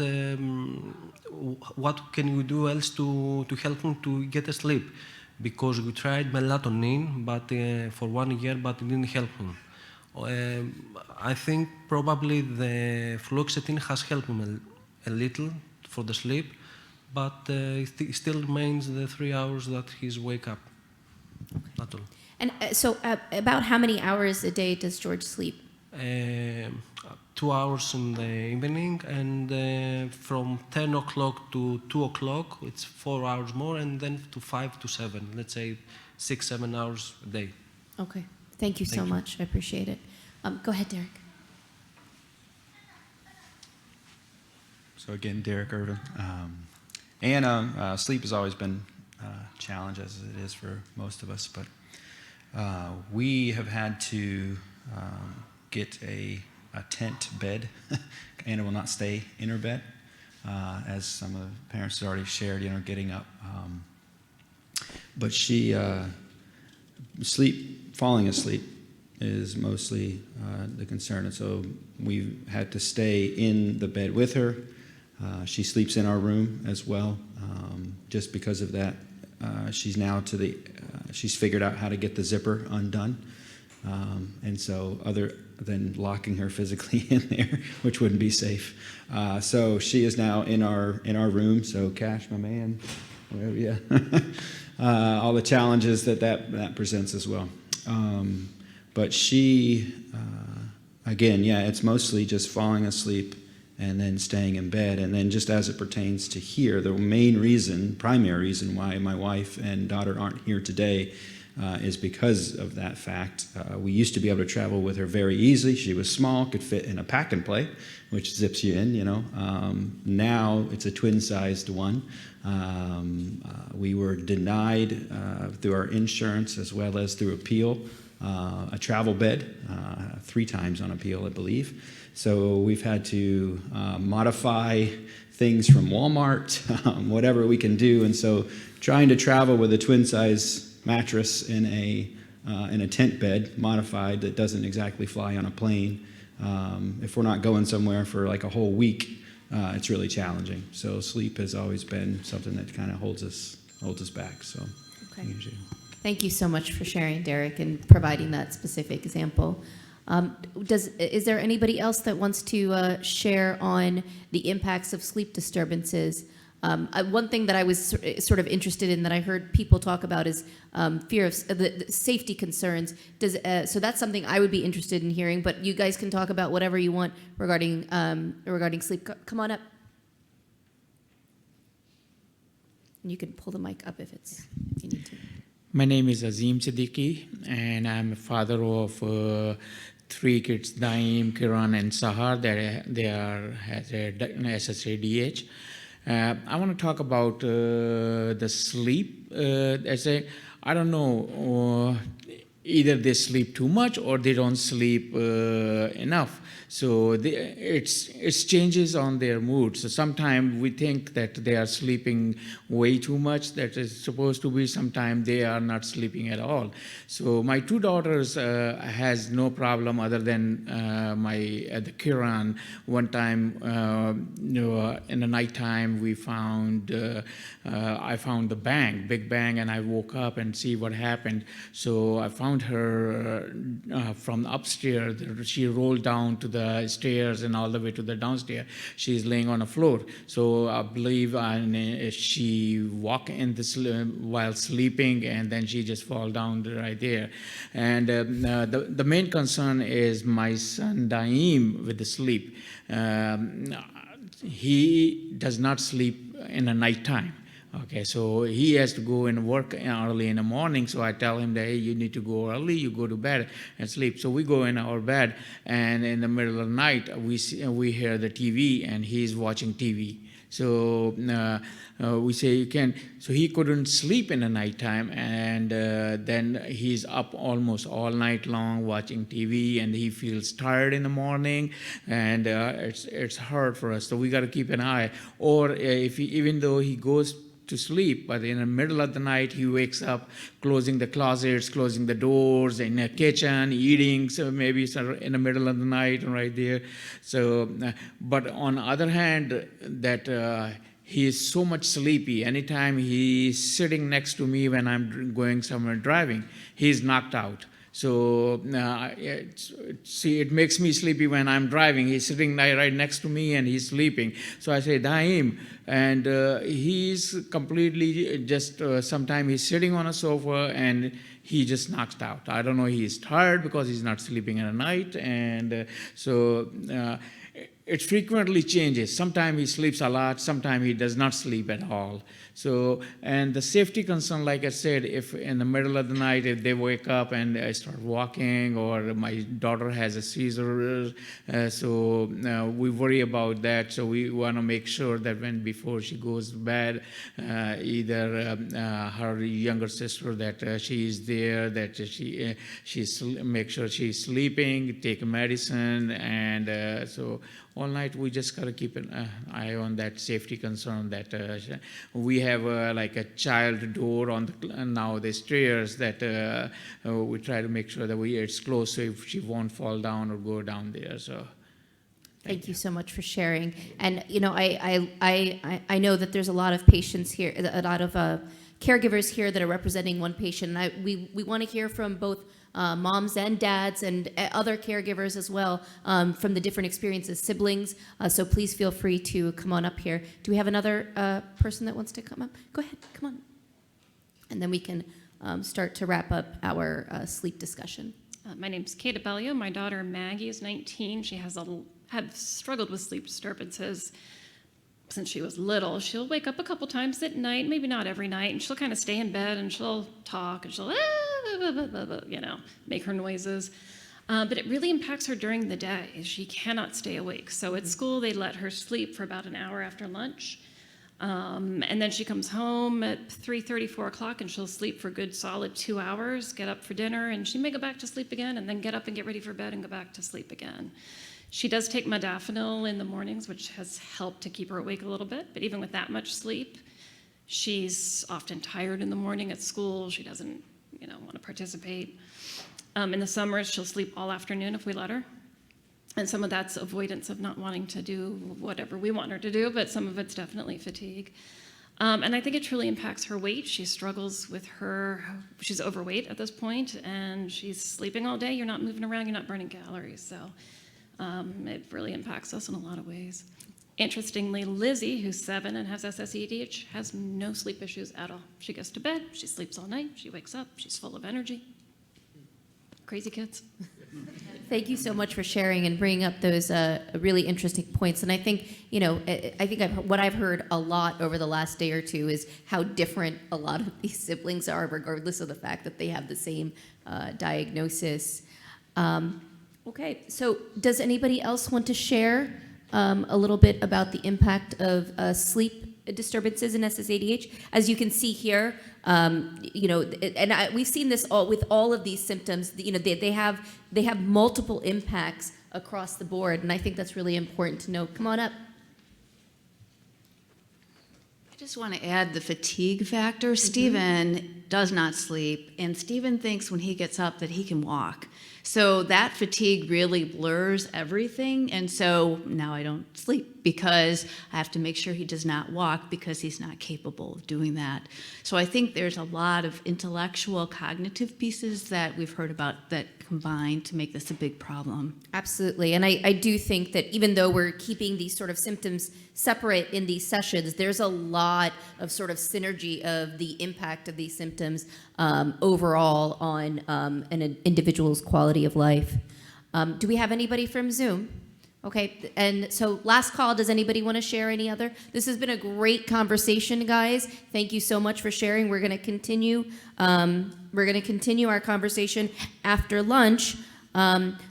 what can we do else to help him to get asleep? Because we tried melatonin but for 1 year, but it didn't help him. I think probably the fluoxetine has helped him a little for the sleep, but it still remains the 3 hours that he's wake up. That's all. And so about how many hours a day does George sleep? 2 hours in the evening, and from 10 o'clock to 2 o'clock, it's 4 hours more, and then to 5 to 7, let's say 6-7 hours a day. Okay, thank you so much. I appreciate it. Go ahead, Derek. So again, Derek Irvin. Anna, sleep has always been a challenge, as it is for most of us, but we have had to get a tent bed. Anna will not stay in her bed, as some of the parents have already shared, getting up. But she, falling asleep is mostly the concern. And so we've had to stay in the bed with her. She sleeps in our room as well. Just because of that, she's now she's figured out how to get the zipper undone. And so other than locking her physically in there, which wouldn't be safe. So she is now in our room. So Cash, my man, wherever, yeah. All the challenges that presents as well. But she, again, it's mostly just falling asleep and then staying in bed. And then just as it pertains to here, the primary reason why my wife and daughter aren't here today is because of that fact. We used to be able to travel with her very easily. She was small, could fit in a pack and play, which zips you in, Now it's a twin-sized one. We were denied through our insurance as well as through appeal a travel bed, 3 times on appeal, I believe. So we've had to modify things from Walmart, whatever we can do. And so trying to travel with a twin-size mattress in a tent bed, modified, that doesn't exactly fly on a plane. If we're not going somewhere for like a whole week, it's really challenging. So sleep has always been something that kind of holds us back. So okay. Thank you so much for sharing, Derek, and providing that specific example. Is there anybody else that wants to share on the impacts of sleep disturbances? One thing that I was sort of interested in that I heard people talk about is fear of the safety concerns. So that's something I would be interested in hearing, but you guys can talk about whatever you want regarding sleep. Come on up. And you can pull the mic up if you need to. My name is Azim Siddiqui, and I'm a father of 3 kids, Daim, Kiran, and Sahar. They has a SSADH. I want to talk about the sleep. I don't know, either they sleep too much or they don't sleep enough. So it's changes on their mood. So sometimes we think that they are sleeping way too much. That is supposed to be. Sometimes they are not sleeping at all. So my two daughters has no problem other than the Kiran. One time, in the nighttime, we found I found the big bang, and I woke up and see what happened. So I found her from upstairs. She rolled down to the stairs and all the way to the downstairs. She's laying on the floor. So I believe she walked in while sleeping, and then she just fall down right there. And the main concern is my son Daim with the sleep. He does not sleep in the nighttime. Okay, so he has to go and work early in the morning. So I tell him that, hey, you need to go early, you go to bed and sleep. So we go in our bed, and in the middle of the night, we hear the TV, and he's watching TV. So we say you can. So he couldn't sleep in the nighttime, and then he's up almost all night long watching TV, and he feels tired in the morning, and it's hard for us. So we got to keep an eye. Or even though he goes to sleep, but in the middle of the night he wakes up, closing the closets, closing the doors, in the kitchen, eating, so maybe in the middle of the night right there. So, but on the other hand, that he is so much sleepy. Anytime he's sitting next to me when I'm going somewhere driving, he's knocked out. So it makes me sleepy when I'm driving. He's sitting right next to me and he's sleeping. So I say, Daim. And he's completely just, sometimes he's sitting on a sofa and he just knocks out. I don't know, he's tired because he's not sleeping at night. And it frequently changes. Sometimes he sleeps a lot, sometimes he does not sleep at all. So, and the safety concern, like I said, if in the middle of the night, if they wake up and I start walking, or my daughter has a seizure, so we worry about that. So we want to make sure that before she goes to bed, either her younger sister, that she is there, that she make sure she's sleeping, take medicine, and so all night we just got to keep an eye on that safety concern. That we have like a child door on now the stairs, that we try to make sure that it's closed, so if she won't fall down or go down there. So thank you so much for sharing. And I know that there's a lot of patients here, a lot of caregivers here that are representing one patient. And we want to hear from both moms and dads and other caregivers as well, from the different experiences, siblings. So please feel free to come on up here. Do we have another person that wants to come up? Go ahead, come on. And then we can start to wrap up our sleep discussion. My name's Kate Abellio. My daughter Maggie is 19. She has had struggled with sleep disturbances since she was little. She'll wake up a couple times at night, maybe not every night, and she'll kind of stay in bed and she'll talk and she'll, make her noises. But it really impacts her during the day. She cannot stay awake. So at school, they let her sleep for about an hour after lunch. And then she comes home at 3:30, 4 o'clock, and she'll sleep for a good solid 2 hours, get up for dinner, and she may go back to sleep again, and then get up and get ready for bed and go back to sleep again. She does take modafinil in the mornings, which has helped to keep her awake a little bit, but even with that much sleep, she's often tired in the morning at school. She doesn't, want to participate. In the summers, she'll sleep all afternoon if we let her. And some of that's avoidance of not wanting to do whatever we want her to do, but some of it's definitely fatigue. And I think it truly impacts her weight. She struggles with she's overweight at this point, and she's sleeping all day. You're not moving around, you're not burning calories. So it really impacts us in a lot of ways. Interestingly, Lizzie, who's 7 and has SSADHD, has no sleep issues at all. She goes to bed, she sleeps all night, she wakes up, she's full of energy. Crazy kids. Thank you so much for sharing and bringing up those really interesting points. And I think, what I've heard a lot over the last day or two is how different a lot of these siblings are, regardless of the fact that they have the same diagnosis. Okay, so does anybody else want to share a little bit about the impact of sleep disturbances in SSADH. As you can see here, we've seen this with all of these symptoms. They have multiple impacts across the board, and I think that's really important to note. Come on up. I just want to add the fatigue factor. Stephen does not sleep, and Stephen thinks when he gets up that he can walk. So that fatigue really blurs everything, and so now I don't sleep because I have to make sure he does not walk because he's not capable of doing that. So I think there's a lot of intellectual, cognitive pieces that we've heard about that combine to make this a big problem. Absolutely, and I do think that even though we're keeping these sort of symptoms separate in these sessions, there's a lot of sort of synergy of the impact of these symptoms overall on an individual's quality of life. Do we have anybody from Zoom? Okay, and so last call, does anybody want to share any other? This has been a great conversation, guys. Thank you so much for sharing. We're going to continue. We're going to continue our conversation after lunch.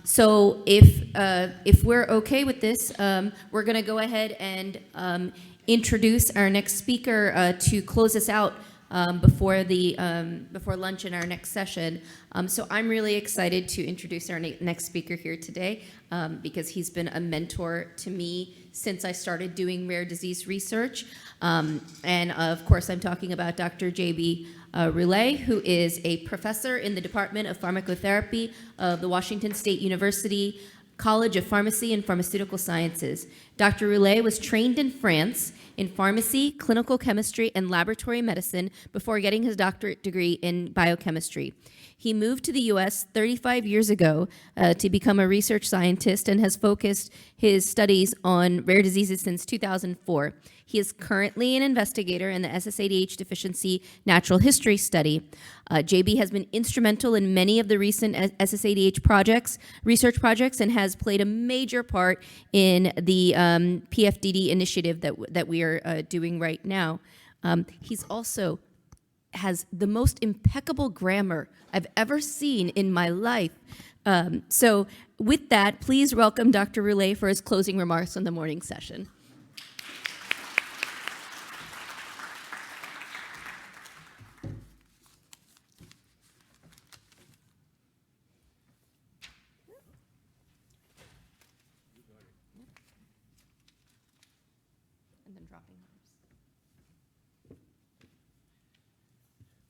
So if we're okay with this, we're going to go ahead and introduce our next speaker to close us out before lunch in our next session. So I'm really excited to introduce our next speaker here today because he's been a mentor to me since I started doing rare disease research. And of course, I'm talking about Dr. J.B. Roulet, who is a professor in the Department of Pharmacotherapy of the Washington State University College of Pharmacy and Pharmaceutical Sciences. Dr. Roulet was trained in France in pharmacy, clinical chemistry, and laboratory medicine before getting his doctorate degree in biochemistry. He moved to the U.S. 35 years ago to become a research scientist and has focused his studies on rare diseases since 2004. He is currently an investigator in the SSADH deficiency natural history study. JB has been instrumental in many of the recent SSADH research projects, and has played a major part in the PFDD initiative that we are doing right now. He's also has the most impeccable grammar I've ever seen in my life. So with that, please welcome Dr. Roulet for his closing remarks on the morning session.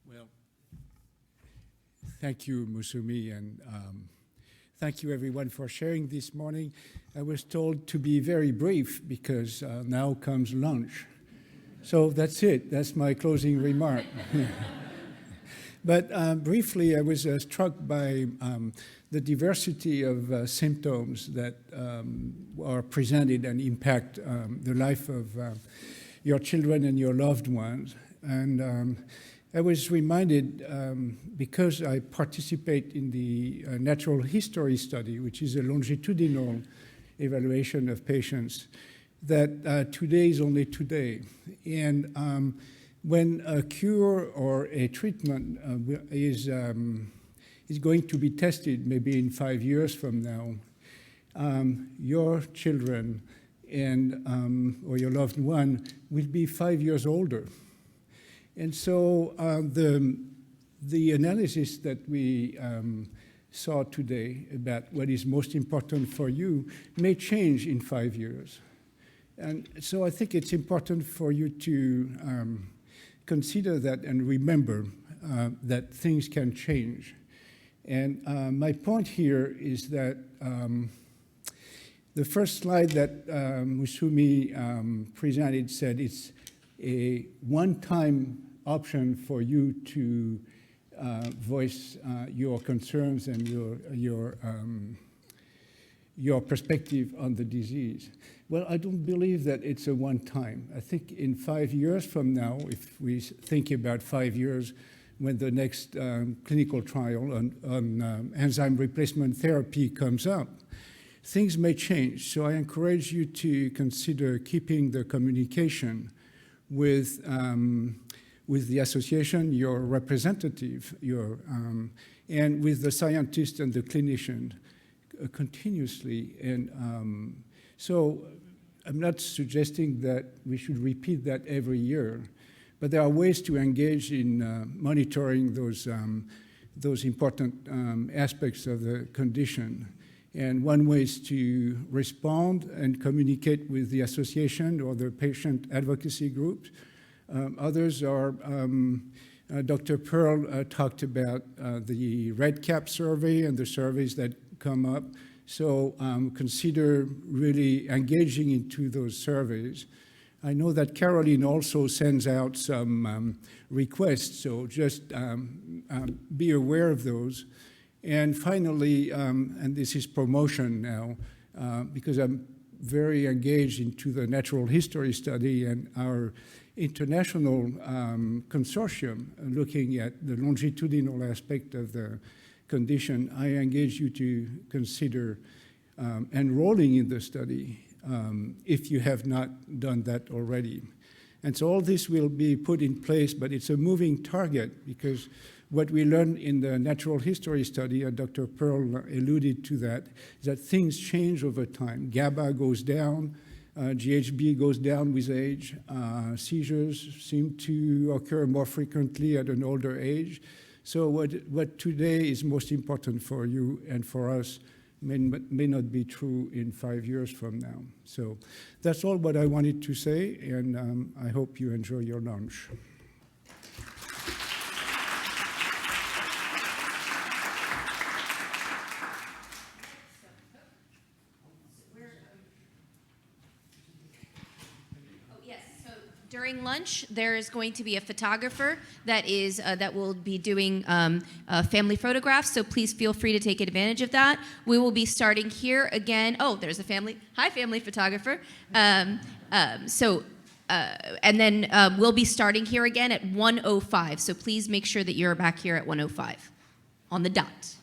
Well, thank you, Musumi, and thank you everyone for sharing this morning. I was told to be very brief because now comes lunch. So that's it. That's my closing remark. But briefly, I was struck by the diversity of symptoms that are presented and impact the life of your children and your loved ones. And I was reminded, because I participate in the natural history study, which is a longitudinal evaluation of patients, that today is only today. And when a cure or a treatment is going to be tested maybe in 5 years from now, your children and or your loved one will be 5 years older. And so the analysis that we saw today about what is most important for you may change in 5 years. And so I think it's important for you to consider that and remember that things can change. And my point here is that the first slide that Musumi presented said it's a one-time option for you to voice your concerns and your perspective on the disease. Well, I don't believe that it's a one-time. I think in 5 years from now, if we think about 5 years when the next clinical trial on enzyme replacement therapy comes up, things may change. So I encourage you to consider keeping the communication with the association, your representative, and with the scientist and the clinician continuously. And so I'm not suggesting that we should repeat that every year, but there are ways to engage in monitoring those important aspects of the condition. And one way is to respond and communicate with the association or the patient advocacy groups. Others are, Dr. Pearl talked about the Red Cap survey and the surveys that come up. So consider really engaging into those surveys. I know that Caroline also sends out some requests, so just be aware of those. And finally, and this is promotion now, because I'm very engaged into the natural history study and our international consortium looking at the longitudinal aspect of the condition. I engage you to consider enrolling in the study if you have not done that already. And so all this will be put in place, but it's a moving target because what we learned in the natural history study, and Dr. Pearl alluded to that, is that things change over time. GABA goes down, GHB goes down with age, seizures seem to occur more frequently at an older age. So what today is most important for you and for us may not be true in 5 years from now. So that's all what I wanted to say, and I hope you enjoy your lunch. During lunch, there is going to be a photographer that will be doing family photographs, so please feel free to take advantage of that. We will be starting here again. Oh, there's a family photographer. And then we'll be starting here again at 1:05, so please make sure that you're back here at 1:05 on the dot.